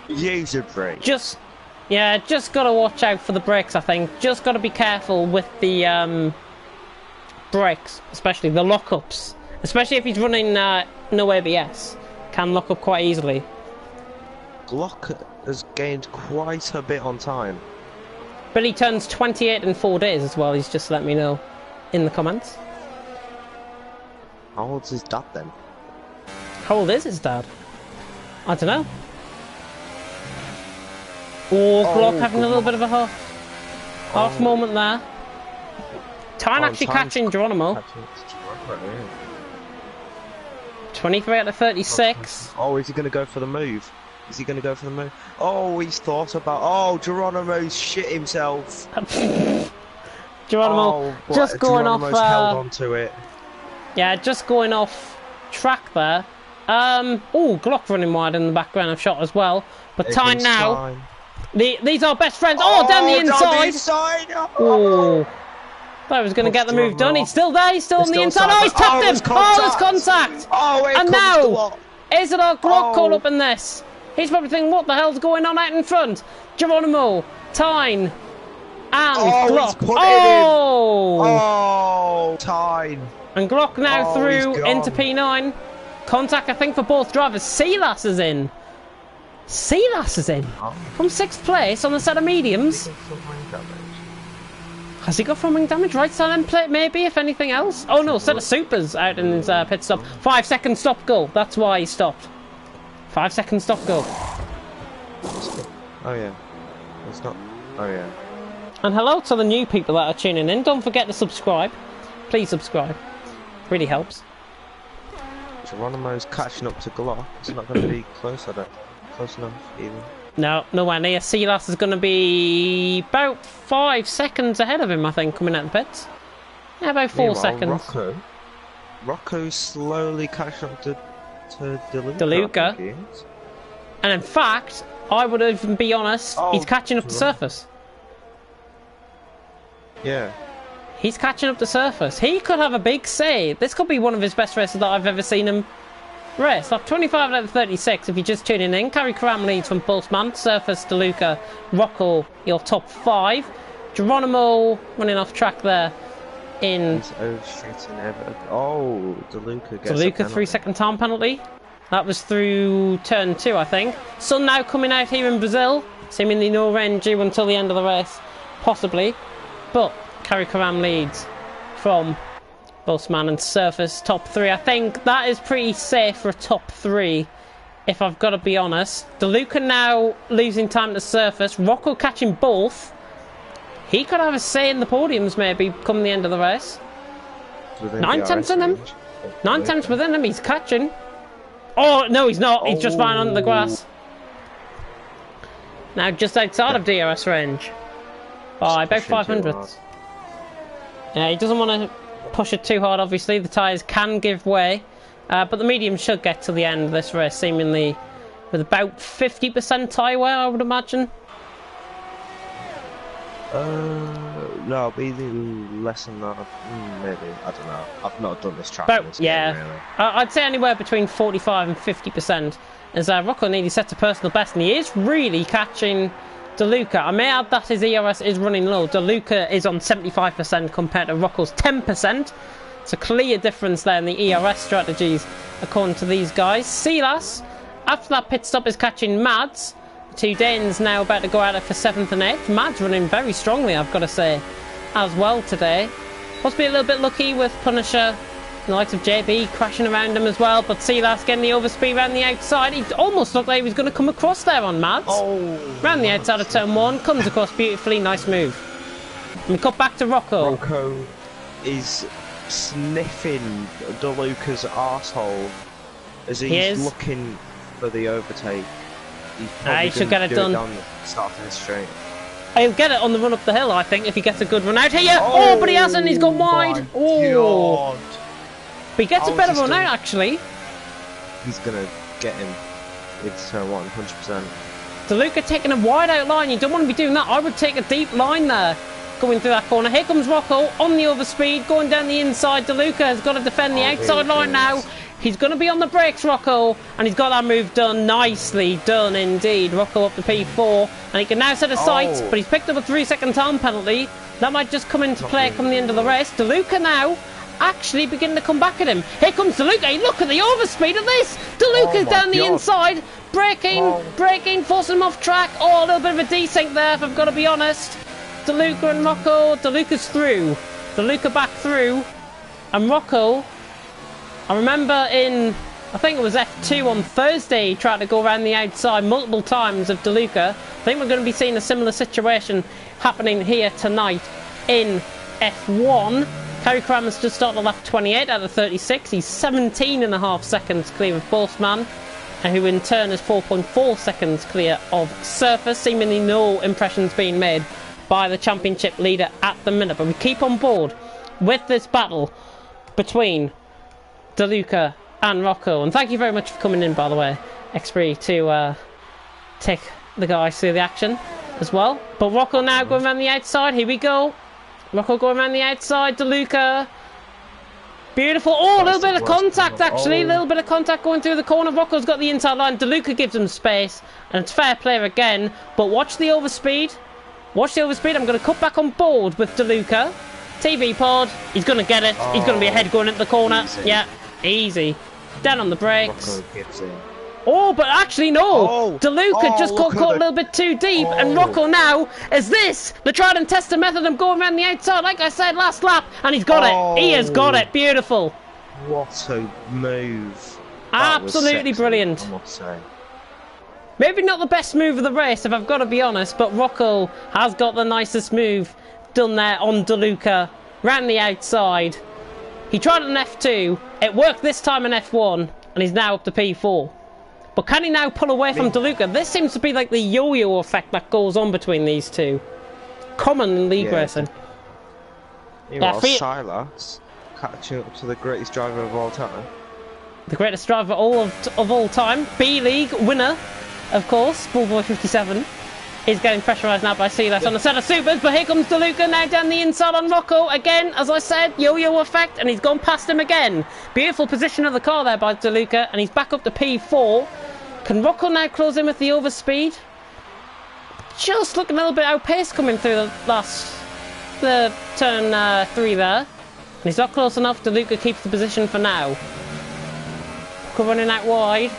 User brake. Just gotta watch out for the brakes, I think. Just gotta be careful with the brakes, especially the lockups. Especially if he's running no ABS. Can lock up quite easily. Glock has gained quite a bit on time. Billy turns 28 in 4 days as well, he's just let me know in the comments. How old's his dad then? How old is his dad? I don't know. Glock having a little bit of a half moment there. Tyne actually catching Geronimo. 23 out of 36. Oh, is he going to go for the move? Is he going to go for the move? Oh, he's thought about... Oh, Geronimo's shit himself. Geronimo just going Geronimo's off... held onto it. Yeah, just going off track there. Oh, Glock running wide in the background of shot as well. But Tyne now... These are best friends. Oh, down the inside. Oh. Thought he was going to get the move done. He's still there. He's still on the inside. Oh, he's tapped him. Oh, there's contact. Oh, and now, is it our Glock caught up in this? He's probably thinking, what the hell's going on out in front? Geronimo, Tyne, and Glock. Oh, Tyne. And Glock now through into P9. Contact, I think, for both drivers. Silas is in. Silas is in. From 6th place on a set of mediums. Has he got front wing damage? Right side end plate, maybe, if anything else? Oh no, set of supers out in his pit stop. 5 second stop go. That's why he stopped. 5 second stop go. Oh yeah. It's not. Oh yeah. And hello to the new people that are tuning in. Don't forget to subscribe. Please subscribe. Really helps. Geronimo's catching up to Glock. It's not going to be close, I don't. Close enough, even. No, nowhere near. Silas is going to be about 5 seconds ahead of him, I think, coming out the pits. Yeah, about 4 seconds. Rocco's slowly catching up to DeLuca. And in fact, I would even be honest, he's catching up to Surface. Yeah. He's catching up to Surface. He could have a big say. This could be one of his best races that I've ever seen him race. Like 25 out of 36 if you're just tuning in. Carry Karam leads from Boastman, Surface, DeLuca, Rocco, your top 5. Geronimo running off track there in... Oh, DeLuca gets DeLuca 3 second time penalty. That was through turn 2, I think. Sun now coming out here in Brazil. Seemingly no rain due until the end of the race. Possibly. But Carry Karam leads from Boastman and Surface, top 3. I think that is pretty safe for a top 3, if I've got to be honest. DeLuca now losing time to Surface. Rocco catching both. He could have a say in the podiums maybe come the end of the race. 9 tenths in him. 9 tenths within him. He's catching. Oh, no, he's not. He's just flying under the grass. Now just outside of DRS range. By about 500. Yeah, he doesn't want to push it too hard, obviously. The tyres can give way. But the mediums should get to the end of this race, seemingly with about 50% tyre wear, I would imagine. No, it'll be less than that. Maybe. I don't know. I've not done this track. Yeah. Game, really. I'd say anywhere between 45 and 50%. As Rocco nearly sets a personal best, and he is really catching DeLuca. I may add that his ERS is running low. DeLuca is on 75% compared to Rocco's 10%. It's a clear difference there in the ERS strategies, according to these guys. Silas, after that pit stop, is catching Mads. The two Danes now about to go at it for 7th and 8th. Mads running very strongly, I've got to say, as well today. Possibly a little bit lucky with Punisher and the likes of JB crashing around him as well, but Silas getting the overspeed around the outside. He almost looked like he was going to come across there on Mads. Round the outside of turn 1, comes across beautifully, nice move. And we cut back to Rocco. Rocco is sniffing DeLuca's arsehole as he's looking for the overtake. He should get it done. Start of the straight. He'll get it on the run up the hill, I think, if he gets a good run out here. Oh, but he hasn't. He's gone wide. Oh, but he gets a better run out, actually. He's gonna get him. It's turn 1, 100%. DeLuca taking a wide out line. You don't want to be doing that. I would take a deep line there, going through that corner. Here comes Rocco on the overspeed, going down the inside. DeLuca has got to defend the outside line now. He's going to be on the brakes, Rocco, and he's got that move done. Nicely done indeed. Rocco up to P4, and he can now set a sight, but he's picked up a 3-second time penalty. That might just come into play come the end of the race. DeLuca now actually beginning to come back at him. Here comes DeLuca. Hey, look at the overspeed of this. DeLuca's down the inside, braking, forcing him off track. Oh, a little bit of a desync there, if I've got to be honest. DeLuca and Rocco. DeLuca's through. DeLuca back through, and Rocco, I remember in, I think it was F2 on Thursday, he tried to go around the outside multiple times of DeLuca. I think we're going to be seeing a similar situation happening here tonight in F1. Kerry Cram has just started lap 28 out of 36. He's 17.5 seconds clear of Boastman, who in turn is 4.4 seconds clear of Surface. Seemingly no impressions being made by the championship leader at the minute. But we keep on board with this battle between DeLuca and Rocco. And thank you very much for coming in, by the way, X-Prix, to take the guys through the action as well. But Rocco now going around the outside. Here we go. Rocco going around the outside. DeLuca. Beautiful. Oh, a little bit of contact, actually. A little bit of contact going through the corner. Rocco's got the inside line. DeLuca gives him space. And it's fair play again. But watch the overspeed. Watch the overspeed. I'm going to cut back on board with DeLuca. TV pod. He's going to get it. He's going to be ahead going into the corner. Easy. Yeah, easy. Down on the brakes. Oh, but actually no. DeLuca just got caught a little bit too deep, and Rocco now is this the tried and tested method of going around the outside, like I said last lap, and he's got it. He has got it. Beautiful. What a move! Absolutely brilliant. I must say. Maybe not the best move of the race, if I've got to be honest, but Rocco has got the nicest move done there on DeLuca, ran the outside. He tried an F2. It worked this time in F1, and he's now up to P4. But can he now pull away from DeLuca? This seems to be like the yo-yo effect that goes on between these two. Common in league racing. Meanwhile, Silas catching up to the greatest driver of all time. The greatest driver of all time. B-League winner, of course, Bullboy 57. Is getting pressurised now by Silas on a set of supers, but here comes DeLuca now down the inside on Rocco. Again, as I said, yo-yo effect, and he's gone past him again. Beautiful position of the car there by DeLuca, and he's back up to P4. Can Rocco now close in with the overspeed? Just looking a little bit outpaced coming through the turn 3 there. And he's not close enough. DeLuca keeps the position for now. Rocco running out wide.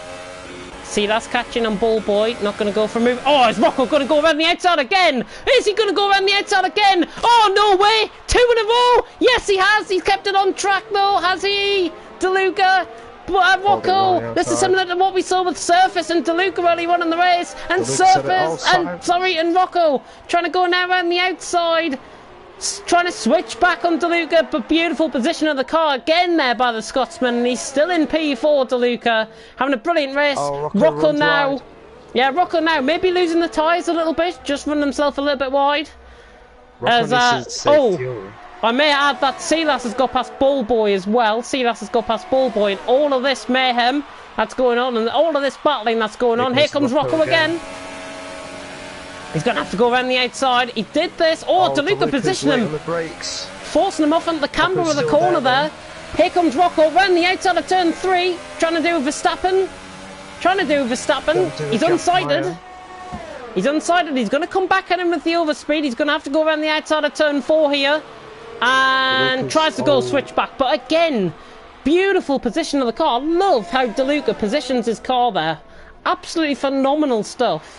Silas catching on Bullboy, not going to go for a move. Oh, is Rocco going to go around the outside again? Is he going to go around the outside again? Oh, no way! 2 in a row! Yes, he has! He's kept it on track, though, has he? DeLuca, but Rocco, this is similar to what we saw with Surface and DeLuca early on in the race. And Surface, and Rocco, trying to go now around the outside. Trying to switch back on DeLuca, but beautiful position of the car again there by the Scotsman, and he's still in P4, DeLuca, having a brilliant race. Rocco now, wide. Yeah, Rocco now, maybe losing the tyres a little bit, just running himself a little bit wide. I may add that Silas has got past Bullboy as well. Silas has got past Bullboy, and all of this mayhem that's going on, and all of this battling that's going on. Here comes Rocco again. He's going to have to go around the outside. He did this. Oh, DeLuca positioning him. Forcing him off onto the camber of the corner there. Here comes Rocco around the outside of turn 3. Trying to do Verstappen. He's unsighted. He's unsighted. He's going to come back at him with the overspeed. He's going to have to go around the outside of turn 4 here. And tries to go switch back. But again, beautiful position of the car. I love how DeLuca positions his car there. Absolutely phenomenal stuff.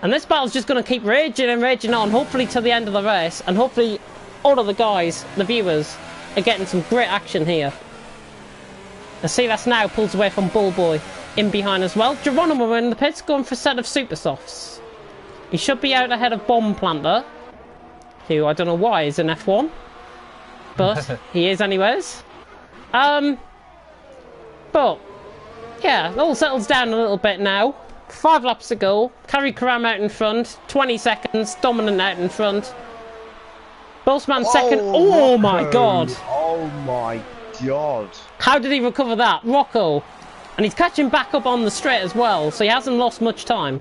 And this battle's just going to keep raging and raging on, hopefully till the end of the race. And hopefully all of the guys, the viewers, are getting some great action here. And Silas now pulls away from Bullboy in behind as well. Geronimo in the pits going for a set of super softs. He should be out ahead of Bomb Planter, who I don't know why is in F1. But he is anyways. But yeah, it all settles down a little bit now. 5 laps to go. Kerry Karam out in front. 20 seconds. Dominant out in front. Boastman second. Oh my god. Oh my god. How did he recover that? Rocco. And he's catching back up on the straight as well, so he hasn't lost much time.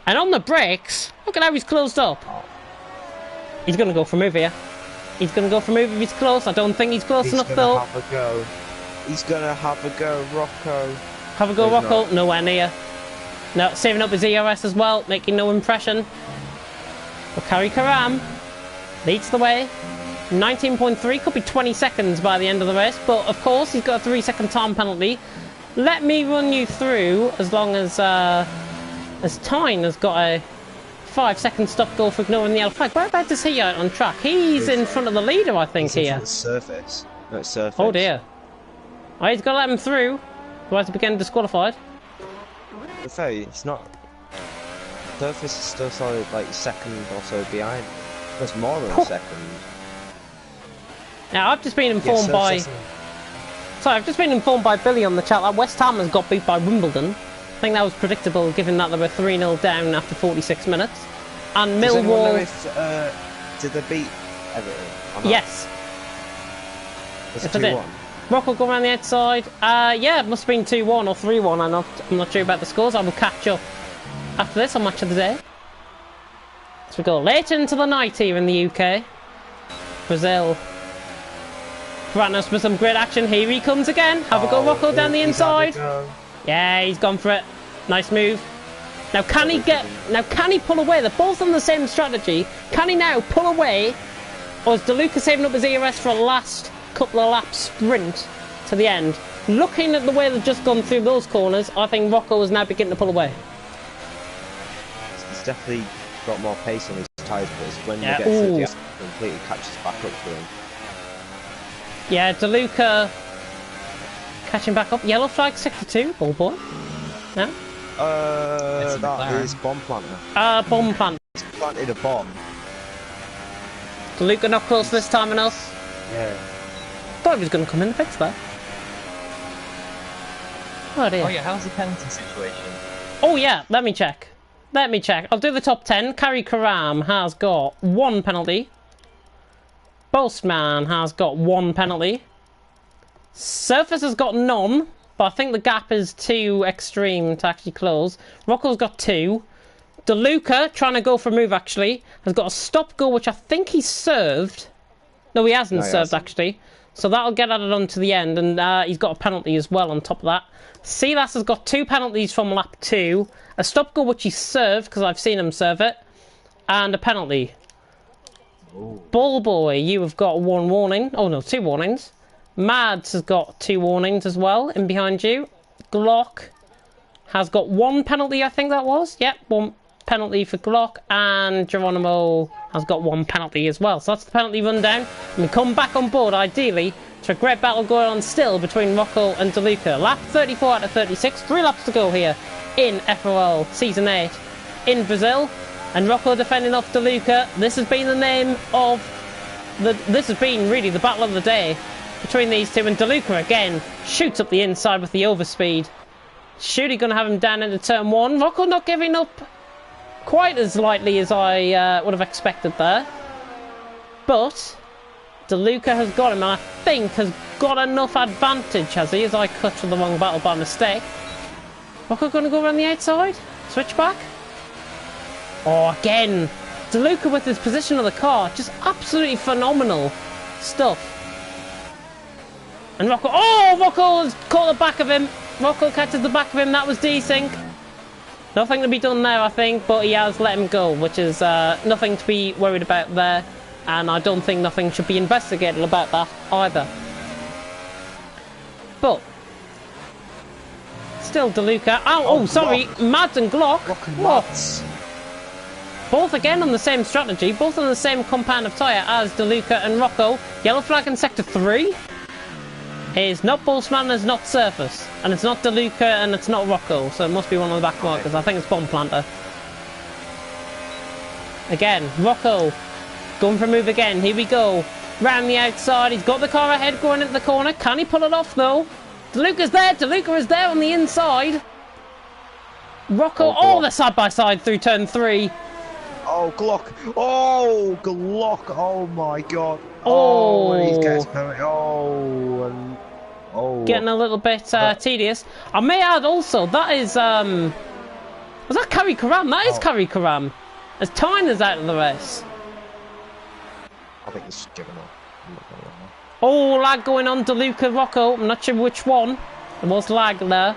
And on the brakes, look at how he's closed up. He's going to go for a move here. He's going to go for a move if he's close. I don't think he's close enough though. He's going to have a go, Rocco. Have a go, Rocco. Nowhere near. No, saving up his ERS as well, making no impression. But Kerry Karam leads the way. 19.3, could be 20 seconds by the end of the race, but of course he's got a 3-second time penalty. Let me run you through as long as Tyne has got a 5-second stop goal for ignoring the yellow flag. Whereabouts is he out on track? He's in front of the leader, I think, here. It's surface. No, it's surface. Oh dear. Oh, he's got to let him through, otherwise he'll be getting disqualified. It's not. Surface is still solid, like second or so behind. That's more than a second. Now, I've just been informed I've just been informed by Billy on the chat that West Ham has got beat by Wimbledon. I think that was predictable given that they were 3-0 down after 46 minutes. And Does anyone know Millwall... if, did they beat Everton? Or not? Yes. Was it Yes, I did. 2-1? Rock will go around the outside. Yeah, it must have been 2-1 or 3-1. I'm not sure about the scores. I will catch up after this on Match of the Day. So we go later into the night here in the UK. Brazil. Threatening us with some great action. Here he comes again. Have a go, Rocco, down the inside. Yeah, he's gone for it. Nice move. Now can he pull away? They're both on the same strategy. Can he now pull away? Or is DeLuca saving up his ERS for a last couple of laps sprint to the end? Looking at the way they've just gone through those corners, I think Rocco is now beginning to pull away. He's definitely got more pace on his tyres, but it's when you get through the action, completely catches back up to him. Yeah, DeLuca catching back up. Yellow flag, sector 2, ball boy. No? That is bomb planter. Bomb plant. He's planted a bomb. DeLuca not close this time enough. Yeah. Thought he was going to come in and fix that. Oh dear. Oh yeah, how's the penalty situation? Oh yeah, let me check. I'll do the top 10. Kari Karam has got 1 penalty. Boastman has got 1 penalty. Surface has got none, but I think the gap is too extreme to actually close. Rocco's got 2. DeLuca, trying to go for a move actually, has got a stop goal, which I think he served. No, he hasn't served actually. So that'll get added on to the end, and he's got a penalty as well on top of that. Silas has got 2 penalties from lap 2. A stop goal, which he served, because I've seen him serve it. And a penalty. Ooh. Ball boy, you have got 1 warning. Oh no, 2 warnings. Mads has got 2 warnings as well, in behind you. Glock has got 1 penalty, I think that was. Yep, 1 penalty for Glock. And Geronimo has got 1 penalty as well. So that's the penalty rundown. And we come back on board, ideally, to a great battle going on still between Rocco and DeLuca. Lap 34 out of 36. 3 laps to go here in FRL Season 8 in Brazil. And Rocco defending off DeLuca. This has been the name of this has been really the battle of the day between these two. And DeLuca again shoots up the inside with the overspeed. Surely going to have him down into turn 1. Rocco not giving up quite as lightly as I would have expected there. But DeLuca has got him, and I think has got enough advantage, has he, as I cut to the wrong battle by mistake. Rocco going to go around the outside? Switch back? Oh, again. DeLuca with his position of the car. Just absolutely phenomenal stuff. And Rocco... Oh, Rocco has caught the back of him. Rocco catches the back of him. That was desync. Nothing to be done there, I think, but he has let him go, which is nothing to be worried about there. And I don't think nothing should be investigated about that either. But... still DeLuca. Oh, sorry. Mads and Glock. What? Both again on the same strategy, both on the same compound of tyre as DeLuca and Rocco. Yellow flag in sector 3 is not Boastman, it's not Surface, and it's not DeLuca and it's not Rocco, so it must be one of the back markers. I think it's Bomb Planter. Again, Rocco going for a move again. Here we go. Round the outside, he's got the car ahead going into the corner. Can he pull it off though? DeLuca's there, DeLuca is there on the inside. Rocco, they're side by side through turn 3. Oh, Glock. Oh, Glock. Oh, my God. Oh. And he's getting penalty. Getting a little bit tedious. I may add also, that is, was that Kari Karam? That is Kari Karam. As Tyner's out of the race. I think it's given up. I'm not gonna lie. Oh, lag going on, DeLuca, Rocco. I'm not sure which one. There was lag there.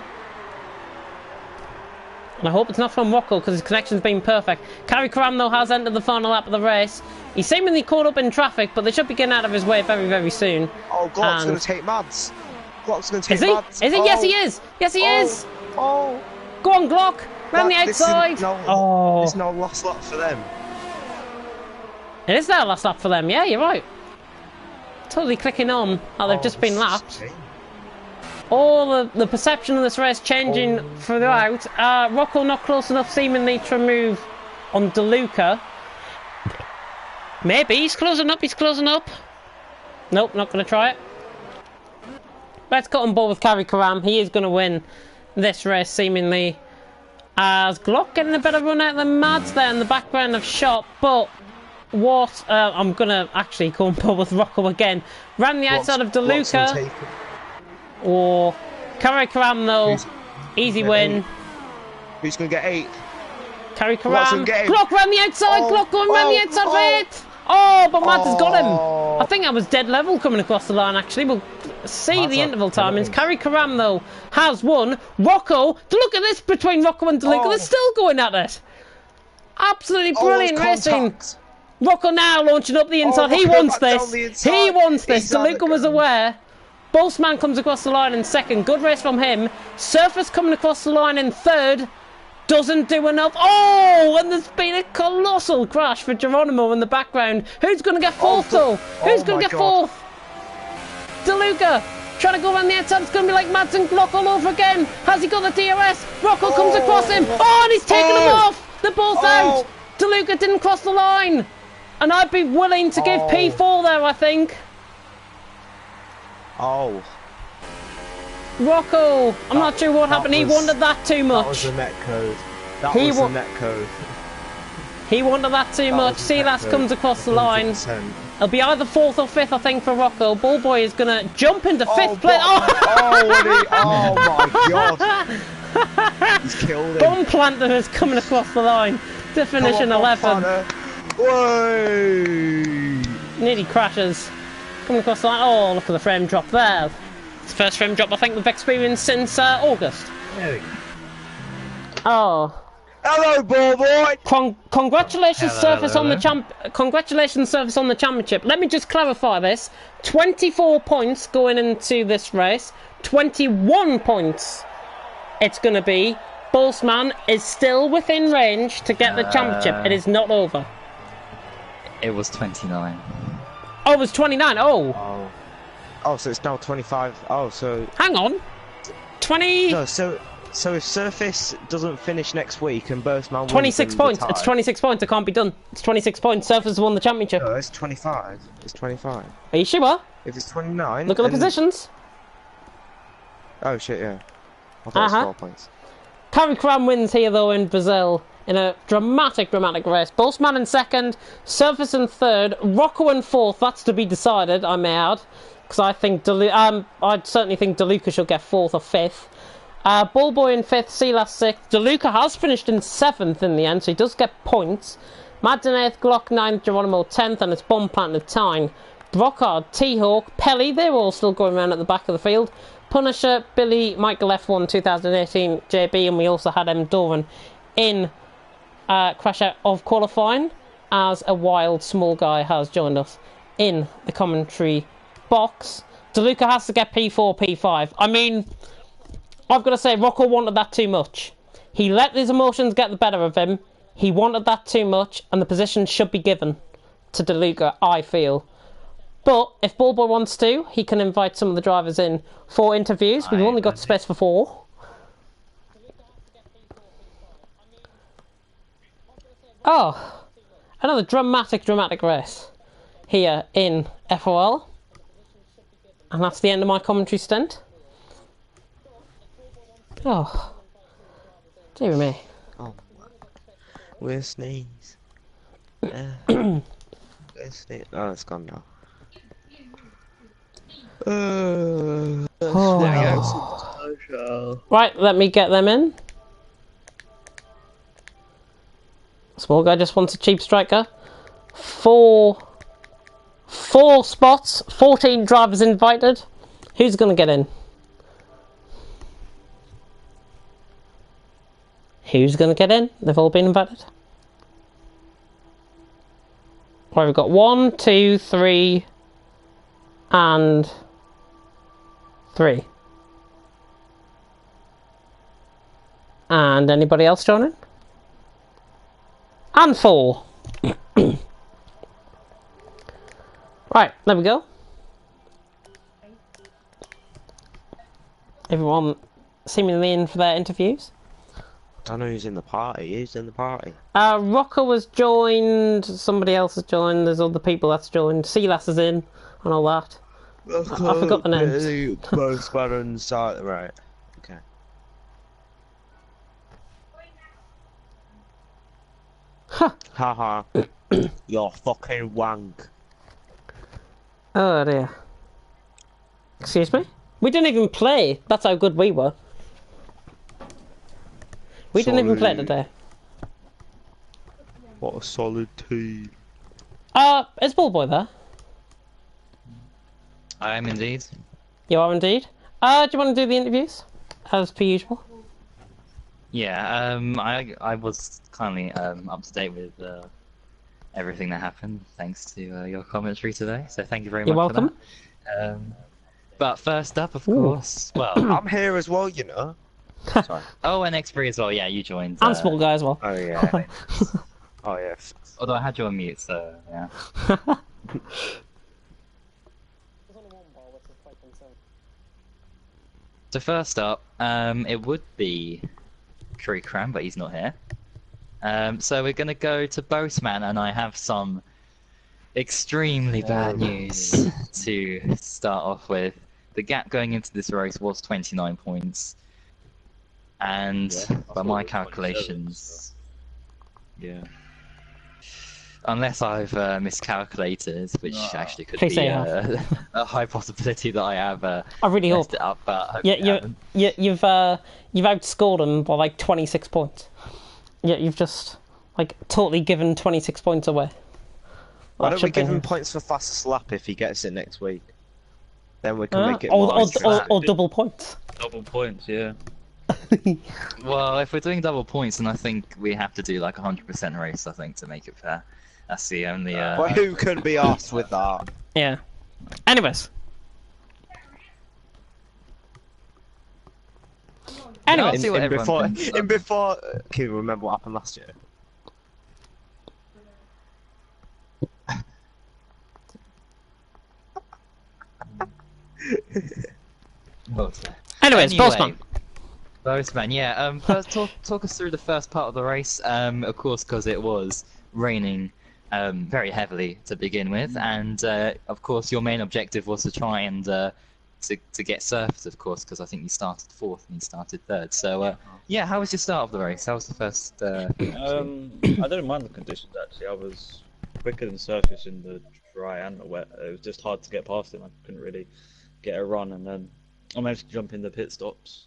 And I hope it's not from Rocco because his connection's been perfect. Kari Karam though has entered the final lap of the race. He's seemingly caught up in traffic, but they should be getting out of his way very, very soon. Oh, Glock's going to take Mads. Glock's going to take Mads. Is he? Yes, he is. Yes, he is. Oh. Go on, Glock. Round the outside. There's no last lap for them. It is their last lap for them. Yeah, you're right. Totally clicking on how they've just been lapped. All the perception of this race changing throughout. Rocco not close enough seemingly to remove on DeLuca. Maybe he's closing up. He's closing up. Nope, not going to try it. Let's cut on board with Kari Karam. He is going to win this race, seemingly. As Glock getting a better run out than Mads there in the background of shot, but what? I'm going to actually go on board with Rocco again. Ran the outside of DeLuca. Or Kari Karam, though. Easy win. Who's going to get 8? Kari Karam. Glock ran the outside. Glock going round the outside for it. Oh, but Mads has got him. I think that was dead level coming across the line, actually. We'll see the interval timings. Kari Karam, though, has won. Rocco, look at this between Rocco and DeLuca. They're still going at it. Absolutely brilliant racing. Rocco now launching up the inside. He wants this. He wants this. DeLuca was aware. Boastman comes across the line in second. Good race from him. Surface coming across the line in third. Doesn't do enough. Oh, and there's been a colossal crash for Geronimo in the background. Who's going to get fourth, though? Who's going to get fourth? DeLuca trying to go around the outside. It's going to be like Mads and Glock all over again. Has he got the DRS? Rocco comes across him. Oh, and he's taken him off. They're both out. DeLuca didn't cross the line. And I'd be willing to give P4 there, I think. Oh. Rocco, I'm not sure what happened. He wanted that too much. That was the net code. That was the net code. He wanted that too much. Silas comes across the line. It'll be either 4th or 5th, I think, for Rocco. Ballboy is going to jump into 5th place. Oh my god. He's killed him. Bomb Planter is coming across the line to finish in 11th. Whoa! Nearly crashes. Coming across the line. Oh, look at the frame drop there. It's the first frame drop I think we've experienced since August. There we go. Oh. Hello, Ballboy! Congratulations, Surface on the Congratulations, Surface on the championship. Let me just clarify this. 24 points going into this race. 21 points it's going to be. Boastman is still within range to get the championship. It is not over. It was 29. Oh, it was 29. Oh. Oh, so it's now 25. Oh, so... Hang on. 20... No, so if Surface doesn't finish next week and Boastman wins... 26 points. It's 26 points. It can't be done. It's 26 points. Surface won the championship. No, it's 25. It's 25. Are you sure? If it's 29... Look at the positions. Oh, shit, yeah. I thought it was 4 points. Kari Karam wins here, though, in Brazil. In a dramatic race. Boastman in second. Surface in third. Rocco in fourth. That's to be decided, I may add. Because I think I certainly think DeLuca should get 4th or 5th. Ballboy in 5th, Silas 6th. DeLuca has finished in 7th in the end, so he does get points. Mads in 8th, Glock 9th, Geronimo 10th, and it's Bomb Planted 9. Brockhard, T-Hawk, Pelly, they're all still going around at the back of the field. Punisher, Billy, Michael F1 2018, JB, and we also had M. Doran in crash out of qualifying, as a wild small guy has joined us in the commentary box. DeLuca has to get P4, P5. I mean, I've got to say, Rocco wanted that too much. He let his emotions get the better of him. He wanted that too much, and the position should be given to DeLuca, I feel. But if Ballboy wants to, he can invite some of the drivers in for interviews. We've only got space for 4. Oh, another dramatic race here in FRL. And that's the end of my commentary stint. Oh, dear me. Oh, we'll sneeze. We'll sneeze. Oh, it's gone now. Right, let me get them in. Small guy just wants a cheap striker. 4 spots, 14 drivers invited. Who's going to get in? Who's going to get in? They've all been invited. Right, we've got 1, 2, 3, and 3. And anybody else joining? And 4. Right, there we go. Everyone seemingly in for their interviews. don't know who's in the party. Who's in the party? Rocker was joined. Somebody else has joined. There's other people that's joined. Sealass is in and all that. I forgot the names. Both on side, right? Okay. Haha. You're fucking wank. Oh dear. Excuse me? We didn't even play. That's how good we were. We didn't even play today. What a solid team. Is Ballboy there? I am indeed. You are indeed. Do you want to do the interviews? As per usual. Yeah, I was kindly up to date with everything that happened, thanks to your commentary today. So thank you very You're much welcome. for that. But first up, of course, well, I'm here as well, you know. Sorry. oh, and X3 as well. Yeah, you joined. And Small Guy as well. Oh yeah. Oh yeah. Although I had you on mute, so yeah. So first up, it would be Cram, but he's not here. So we're gonna go to Boastman, and I have some extremely bad news to start off with. The gap going into this race was 29 points, and by my calculations, unless I've miscalculated, which actually could Please be say a high possibility that I have I really hope. messed it up, but I hope You've outscored him by like 26 points. Yeah, you've just like totally given 26 points away. Why don't we give him points for fastest lap if he gets it next week? Then we can make it or more double points. Double points, yeah. Well, if we're doing double points, then I think we have to do like 100% race, I think, to make it fair. That's the only... Well, who can be asked with that? Yeah. Anyways. I'll see what everyone thinks. Before... Can you remember what happened last year? Anyways, Bossman. Boastman, yeah. First, talk us through the first part of the race. Of course, because it was raining very heavily to begin with, and of course, your main objective was to try and to get surfed, of course, because I think you started fourth and you started third. So, yeah, how was your start of the race? How was the first? I didn't mind the conditions actually. I was quicker than Surface in the dry and the wet. It was just hard to get past him. I couldn't really get a run, and then I managed to jump in the pit stops.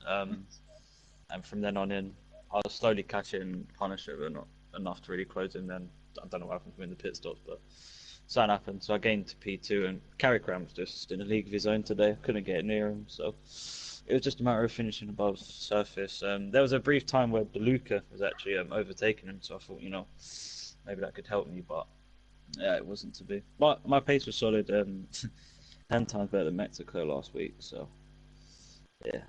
And from then on in, I was slowly catching Punisher, but not enough to really close him. Then I don't know what happened to him in the pit stops, but something happened. So I gained to P2, and Cram was just in a league of his own today. I couldn't get near him, so it was just a matter of finishing above Surface. There was a brief time where DeLuca was actually overtaking him, so I thought, maybe that could help me, but yeah, it wasn't to be. But my pace was solid, 10 times better than Mexico last week, so yeah.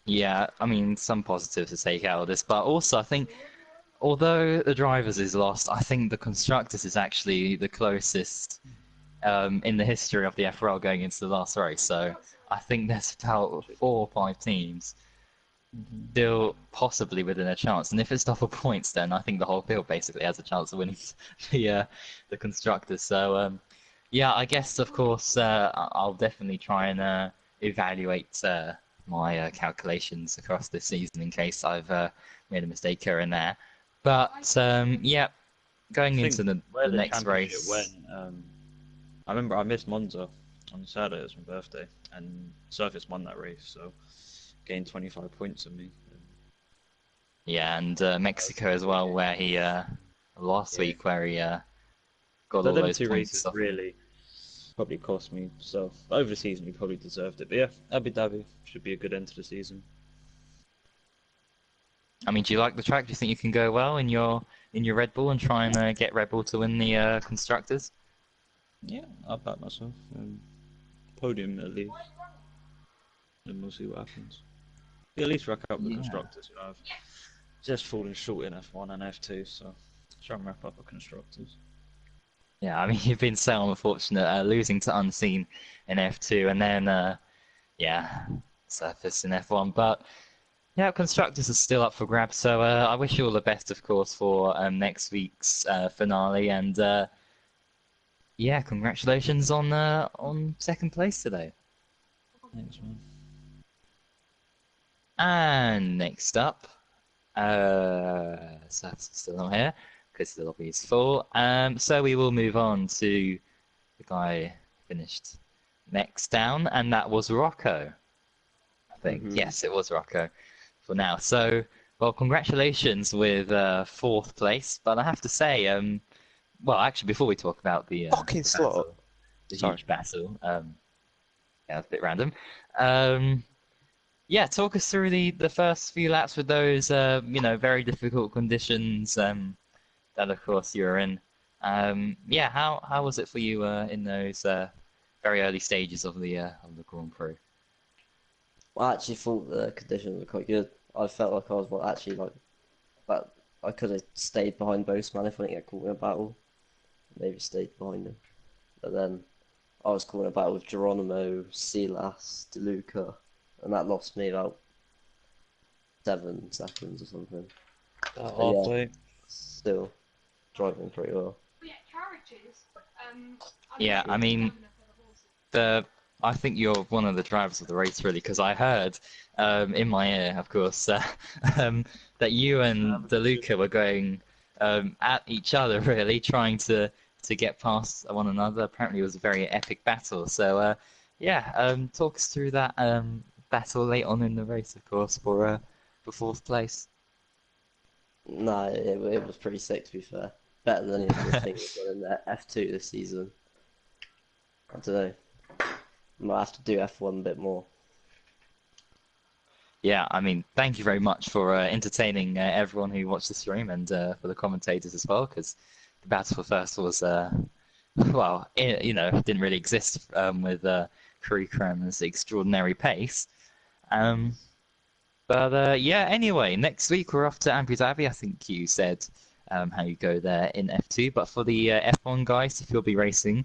Yeah, I mean, some positives to take out of this, but also I think, although the drivers is lost, I think the constructors is actually the closest in the history of the FRL going into the last race. So I think there's about 4 or 5 teams still possibly within a chance, and if it's double points, then I think the whole field basically has a chance of winning the constructors. So yeah, I guess of course I'll definitely try and evaluate my calculations across this season in case I've made a mistake here and there. But yeah, going into the next race. I remember I missed Monza on Saturday. It was my birthday, and Surface won that race, so gained 25 points on me. Yeah, and Mexico as well, where he last week where he got all those two points. Races really probably cost me. So over the season, he probably deserved it. But yeah, Abu Dhabi should be a good end to the season. I mean, do you like the track? Do you think you can go well in your Red Bull and try and get Red Bull to win the constructors? Yeah, I'll back myself. Podium at least. And we'll see what happens. Yeah, at least rack up the constructors. I've just fallen short in F1 and F2, so try and wrap up the constructors. Yeah, I mean, you've been so unfortunate, losing to Unseen in F2, and then, yeah, Surface in F1. But Yeah, constructors are still up for grabs, so I wish you all the best, of course, for next week's finale, and yeah, congratulations on second place today. Thanks, man. And next up, Seth's still not here because the lobby is full. So we will move on to the guy finished next down, and that was Rocco. I think yes, it was Rocco for now. So well, congratulations with fourth place. But I have to say, well, actually, before we talk about the Fucking the slot. battle, the Sorry. huge battle, yeah, that's a bit random. Yeah, talk us through the first few laps with those very difficult conditions that of course you were in. Yeah, how was it for you in those very early stages of the Grand Prix? Well, I actually thought the conditions were quite good. I felt like I was actually like that. I could have stayed behind Boastman if I didn't get caught in a battle. Maybe stayed behind him. But then I was caught in a battle with Geronimo, Silas, DeLuca, and that lost me about 7 seconds or something. Halfway. Still driving pretty well. Yeah, I mean, I think you're one of the drivers of the race, really, because I heard in my ear, of course, that you and DeLuca were going at each other, really, trying to get past one another. Apparently, it was a very epic battle. So, yeah, talk us through that battle late on in the race, of course, for fourth place. No, it was pretty sick to be fair. Better than any of the things we've done in the F2 this season. I don't know. Might have to do F1 a bit more. Yeah, I mean, thank you very much for entertaining everyone who watched the stream and for the commentators as well, because the battle for first was, well, didn't really exist with Curry Krem's extraordinary pace. But yeah, anyway, next week we're off to Abu Dhabi. I think you said how you go there in F2, but for the F1 guys, if you'll be racing,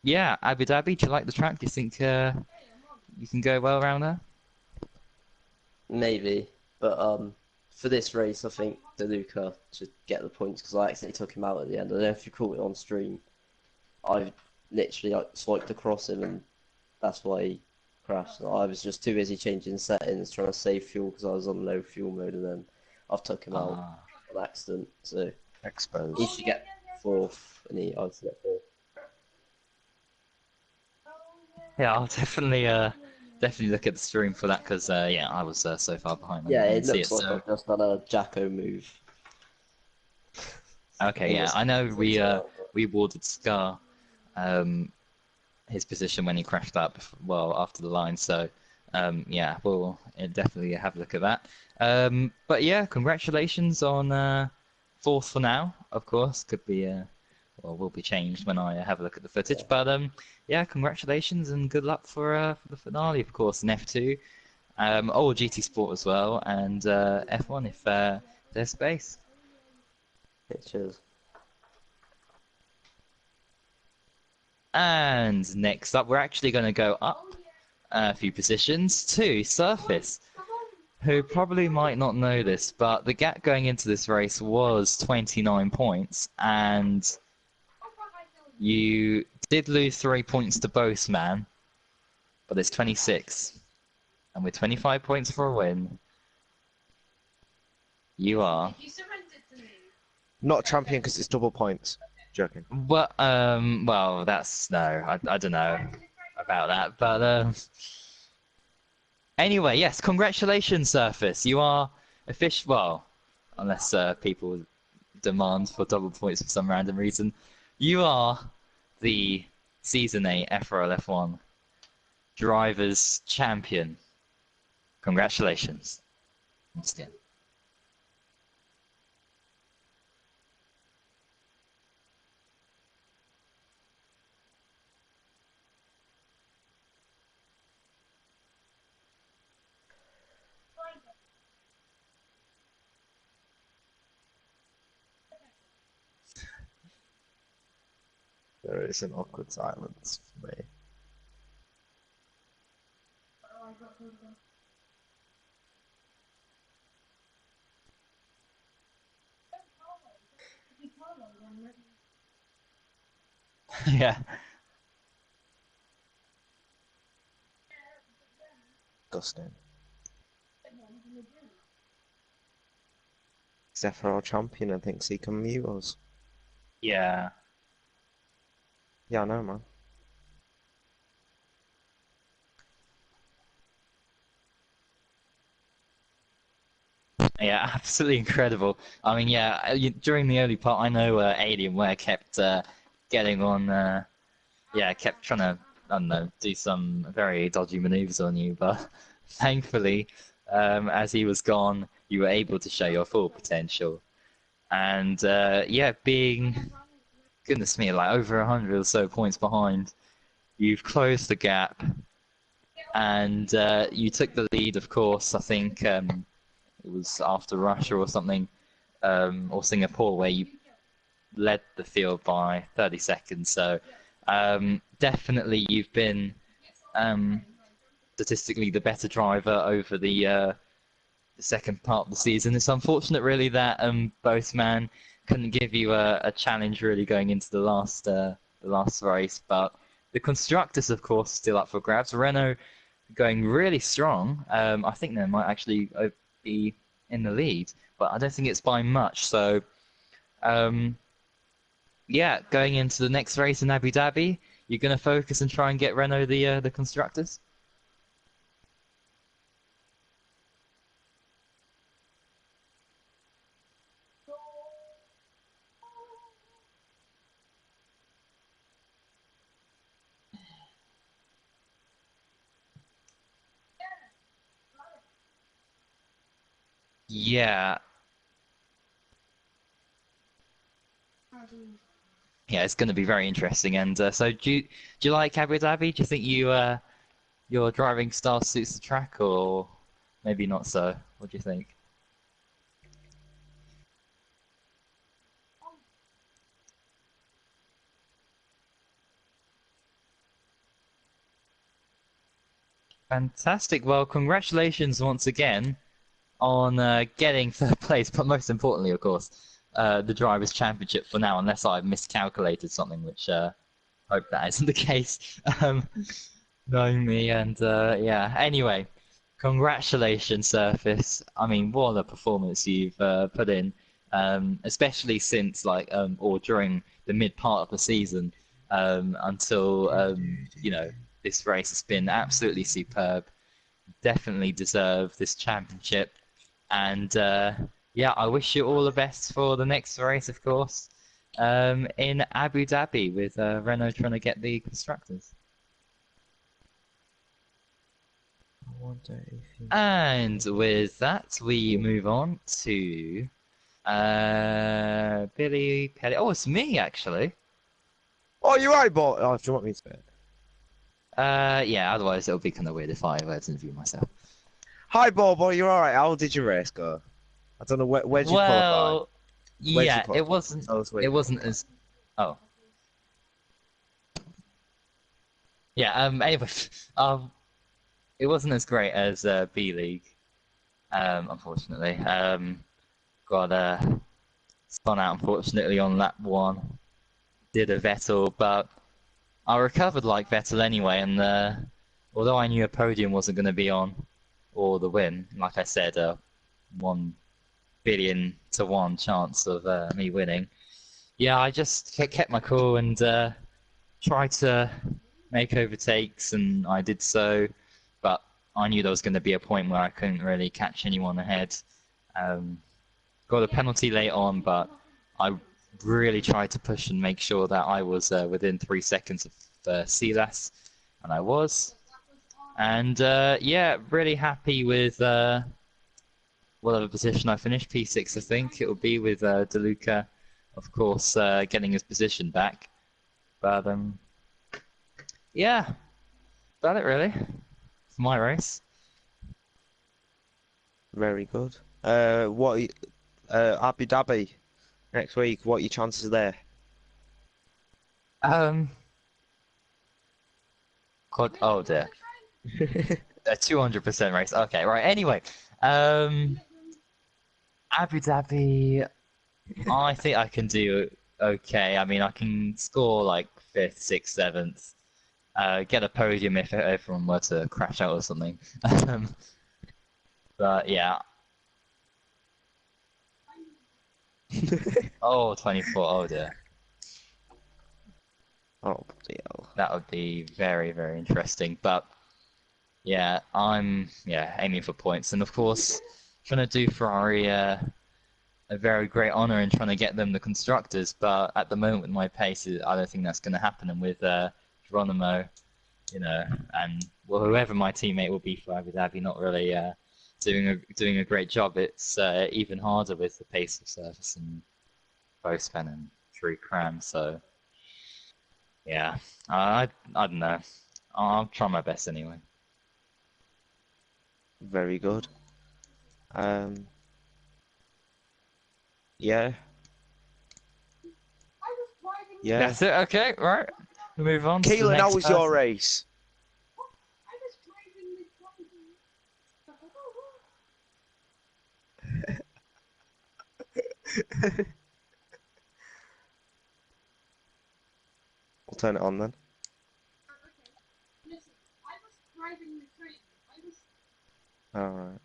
yeah, Abu Dhabi, do you like the track? Do you think you can go well around there? Maybe, but for this race, I think DeLuca should get the points because I accidentally took him out at the end. I don't know if you caught it on stream. I literally swiped across him, and that's why he crashed. I was just too busy changing settings, trying to save fuel because I was on low fuel mode, and then I've took him out on accident. So Exposed. he should get fourth, and I should get fourth. Yeah, I'll definitely look at the stream for that because yeah, I was so far behind. Yeah, I it didn't see looks like so... I've just done a Jacko move. Okay, yeah, I know we awarded Scar his position when he crashed up well after the line, so yeah, we'll definitely have a look at that. But yeah, congratulations on fourth for now. Of course, could be well, will be changed when I have a look at the footage. But yeah, congratulations and good luck for the finale, of course, in F2, or GT Sport as well, and F1 if there's space. Cheers. And next up, we're actually going to go up a few positions to Surface, who probably might not know this, but the gap going into this race was 29 points, and you did lose 3 points to Boastman, but it's 26. And with 25 points for a win, you are... Not champion because it's double points. Joking. Well, that's... No, I don't know about that, but... Anyway, yes, congratulations, Surface. You are official... Well, unless people demand for double points for some random reason. You are the Season 8 FRL F1 Drivers Champion. Congratulations. Once again. There is an awkward silence for me. Yeah. Disgusting. He's FRL champion and thinks he can mute us. Yeah. Yeah, I know, man. Yeah, absolutely incredible. I mean, yeah, during the early part, I know Alienware kept getting on, yeah, kept trying to, I don't know, do some very dodgy maneuvers on you, but thankfully, as he was gone, you were able to show your full potential. And yeah, being, goodness me, like over 100 or so points behind, you've closed the gap, and you took the lead, of course. I think it was after Russia or something, or Singapore, where you led the field by 30 seconds. So definitely you've been statistically the better driver over the second part of the season. It's unfortunate, really, that boastman couldn't give you a challenge really going into the last race. But the constructors, of course, still up for grabs. Renault going really strong. I think they might actually be in the lead, but I don't think it's by much. So, yeah, going into the next race in Abu Dhabi, you're going to focus and try and get Renault the constructors. Yeah. Yeah, it's going to be very interesting. And so, do you like Abu Dhabi? Do you think your driving style suits the track, or maybe not so? What do you think? Fantastic. Well, congratulations once again on getting third place, but most importantly, of course, the Drivers' Championship for now, unless I've miscalculated something, which hope that isn't the case, knowing me. And yeah, anyway, congratulations, Surface. I mean, what a performance you've put in, especially since, like, or during the mid part of the season, until, you know, this race has been absolutely superb. Definitely deserve this championship. And yeah, I wish you all the best for the next race, of course, in Abu Dhabi, with Renault trying to get the constructors. And with that, we move on to Billy Pelly. Oh, it's me, actually. Oh, you're right, but oh, do you want me to? Yeah, otherwise it'll be kind of weird if I were to interview myself. Hi, Bobo, you're alright. How did your race go? I don't know where did you qualify? Yeah, it wasn't as. Oh. Yeah. Anyway, it wasn't as great as B League. Unfortunately, got spun out unfortunately on lap 1. Did a Vettel, but I recovered like Vettel anyway, and although I knew a podium wasn't going to be on, or the win, like I said, 1 billion to 1 chance of me winning. Yeah, I just kept my cool and tried to make overtakes, and I did so, but I knew there was going to be a point where I couldn't really catch anyone ahead. Got a penalty late on, but I really tried to push and make sure that I was within 3 seconds of Silas, and I was. And yeah, really happy with whatever position I finished, P6 I think it will be, with DeLuca, of course, getting his position back. But yeah, about it really. It's my race. Very good. What Abu Dhabi next week? What are your chances there? God, oh dear. A 200% race. Okay, right. Anyway, Abu Dhabi, I think I can do okay. I mean, I can score like 5th, 6th, 7th. Get a podium if everyone were to crash out or something. But yeah. Oh, 24. Oh dear. Oh, bloody hell. That would be very, very interesting. But yeah, I'm aiming for points, and of course, trying to do Ferrari a very great honor in trying to get them the constructors. But at the moment, with my pace, I don't think that's going to happen. And with Geronimo, and well, whoever my teammate will be for Abu Dhabi, not really doing a great job. It's even harder with the pace of surface and boastman and true cram. So yeah, I don't know. I'll try my best anyway. Very good. Yeah. Yeah. That's it. Okay, right. We'll move on. To the Keelan, next how was your person. race? I'll turn it on then. Alright.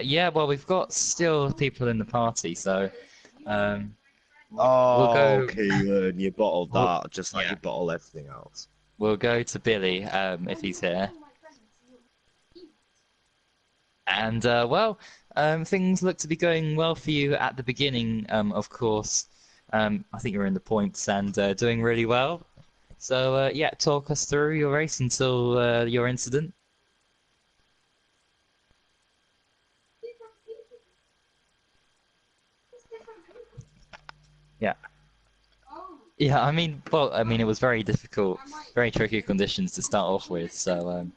Yeah, well, we've got still people in the party, so Oh, we'll go. Keelan, you bottled We'll- that just like yeah. you bottled everything else. We'll go to Billy if he's here. And well, things look to be going well for you at the beginning. Of course, I think you're in the points and doing really well. So yeah, talk us through your race until your incident. Yeah. Yeah, I mean, well, I mean, it was very difficult, very tricky conditions to start off with. So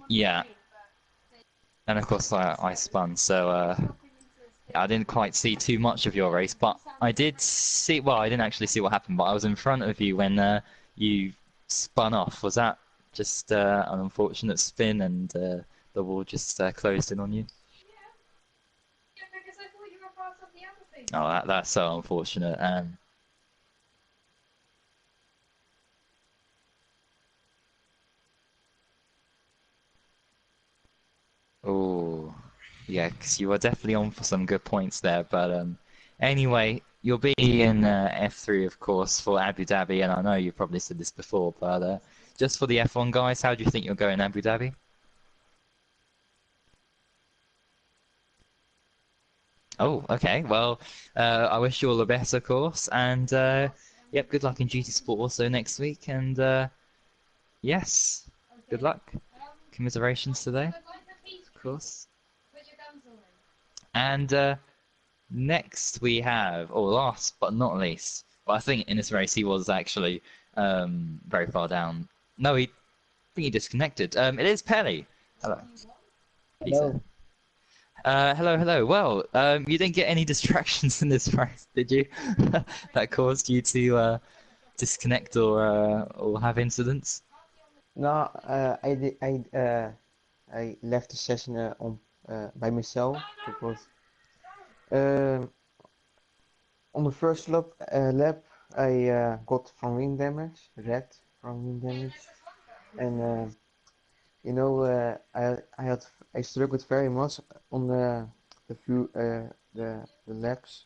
yeah, and of course I spun. So I didn't quite see too much of your race, but I did see. Well, I didn't actually see what happened, but I was in front of you when you spun off. Was that just an unfortunate spin and the wall just closed in on you? Oh, that's so unfortunate. Oh, yeah, because you were definitely on for some good points there. But anyway, you'll be in F3, of course, for Abu Dhabi, and I know you've probably said this before, but just for the F1 guys, how do you think you'll go in Abu Dhabi? Oh, okay. Well, I wish you all the best, of course, and yep, good luck in GT Sport also next week, and yes, good luck. Commiserations today, of course. And next we have, or last but not least, but I think in this race he was actually very far down. No, I think he disconnected. It is Pelly. Hello. Hello. Hello, hello. Well, you didn't get any distractions in this race, did you? That caused you to disconnect or have incidents? No, I left the session by myself because um on the first lap I got from wing damage, red from wing damage, and I struggled very much on the few the laps,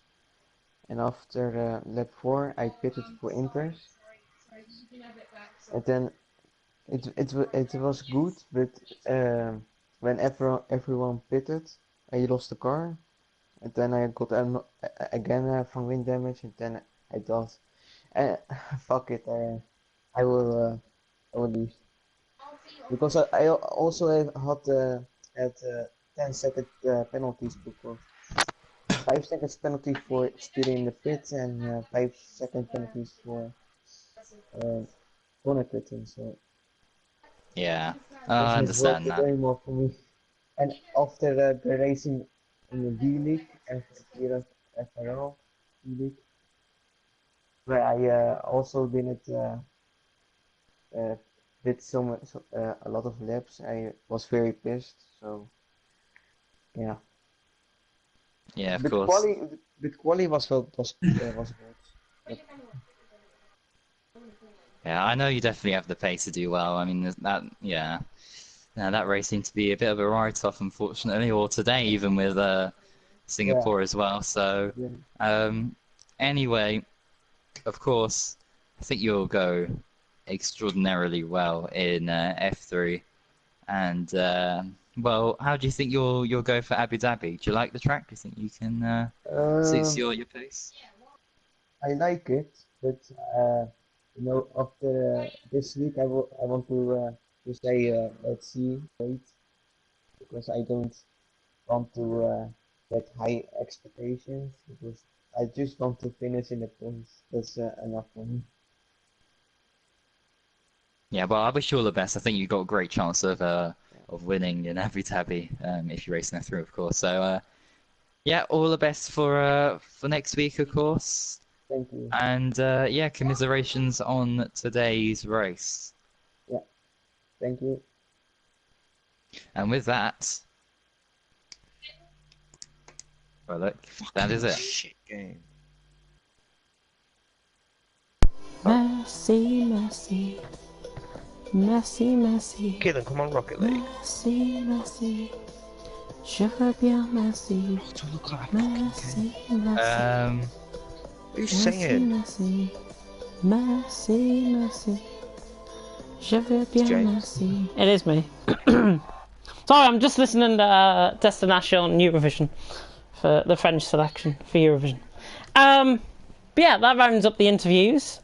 and after lap 4 I pitted for inters, and then it was good, but when everyone pitted, I lost the car, and then I got again from wind damage, and then I thought, fuck it, I will lose because I also had 10-second penalties because 5 seconds penalty for stealing the pit and 5 second penalties for corner pitting, so. Yeah, It I was not understand worth it that. anymore for me. And after the racing in the D League and here at FRL D League, where I also didn't did a lot of laps, I was very pissed. So yeah. Yeah, of The course. quali was good. Yeah, I know you definitely have the pace to do well. I mean, that, yeah. Now that race seemed to be a bit of a write-off, unfortunately, or today even with Yeah. Singapore as well. So, Yeah. anyway, of course, I think you'll go extraordinarily well in F3. And well, how do you think you'll go for Abu Dhabi? Do you like the track? Do you think you can suits Um, your pace? I like it, but after this week, I want to say let's see, wait, because I don't want to get high expectations because I just want to finish in the points. That's enough for me. Yeah, well, I wish you all the best. I think you've got a great chance of winning in Abu Dhabi if you're racing that through, of course. So yeah, all the best for next week, of course. Thank you. And yeah, commiserations on today's race. Yeah, thank you. And with that, well, look, that is it. Shit game. Merci, merci. Merci, merci. Keelan, come on, Rocket League. Merci, merci. Je veux bien, merci. Oh, don't look like a fucking Merci, game. merci. What are you saying? Merci, merci, merci. Je veux bien, James. merci. It is me. Sorry, I'm just listening to Destination Eurovision for the French selection for Eurovision. But yeah, that rounds up the interviews.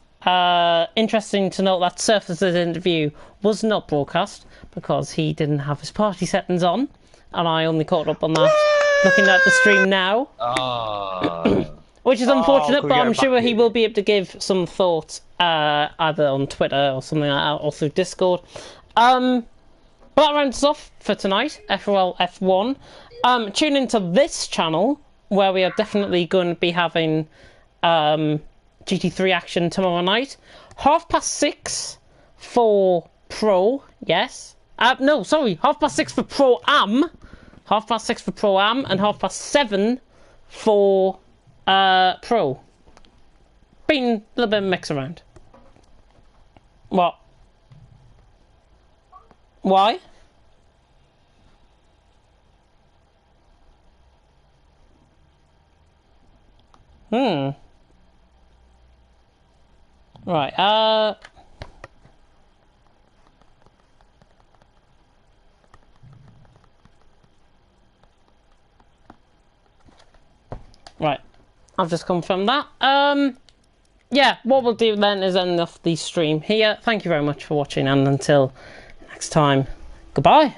Interesting to note that Surface's interview was not broadcast because he didn't have his party settings on, and I only caught up on that looking at the stream now. Oh. Which is unfortunate, can we but get I'm it sure back he in? will be able to give some thought either on Twitter or something like that, or through Discord. But that rounds us off for tonight, FRL F1. Tune into this channel, where we are definitely going to be having GT3 action tomorrow night. 6:30 for Pro, yes. No, sorry, 6:30 for Pro Am. 6:30 for Pro Am, and 7:30 for Pro. Been a little bit of a mix around. What? Why? Right, right. I've just confirmed that. Yeah, what we'll do then is end off the stream here. Thank you very much for watching, and until next time, goodbye.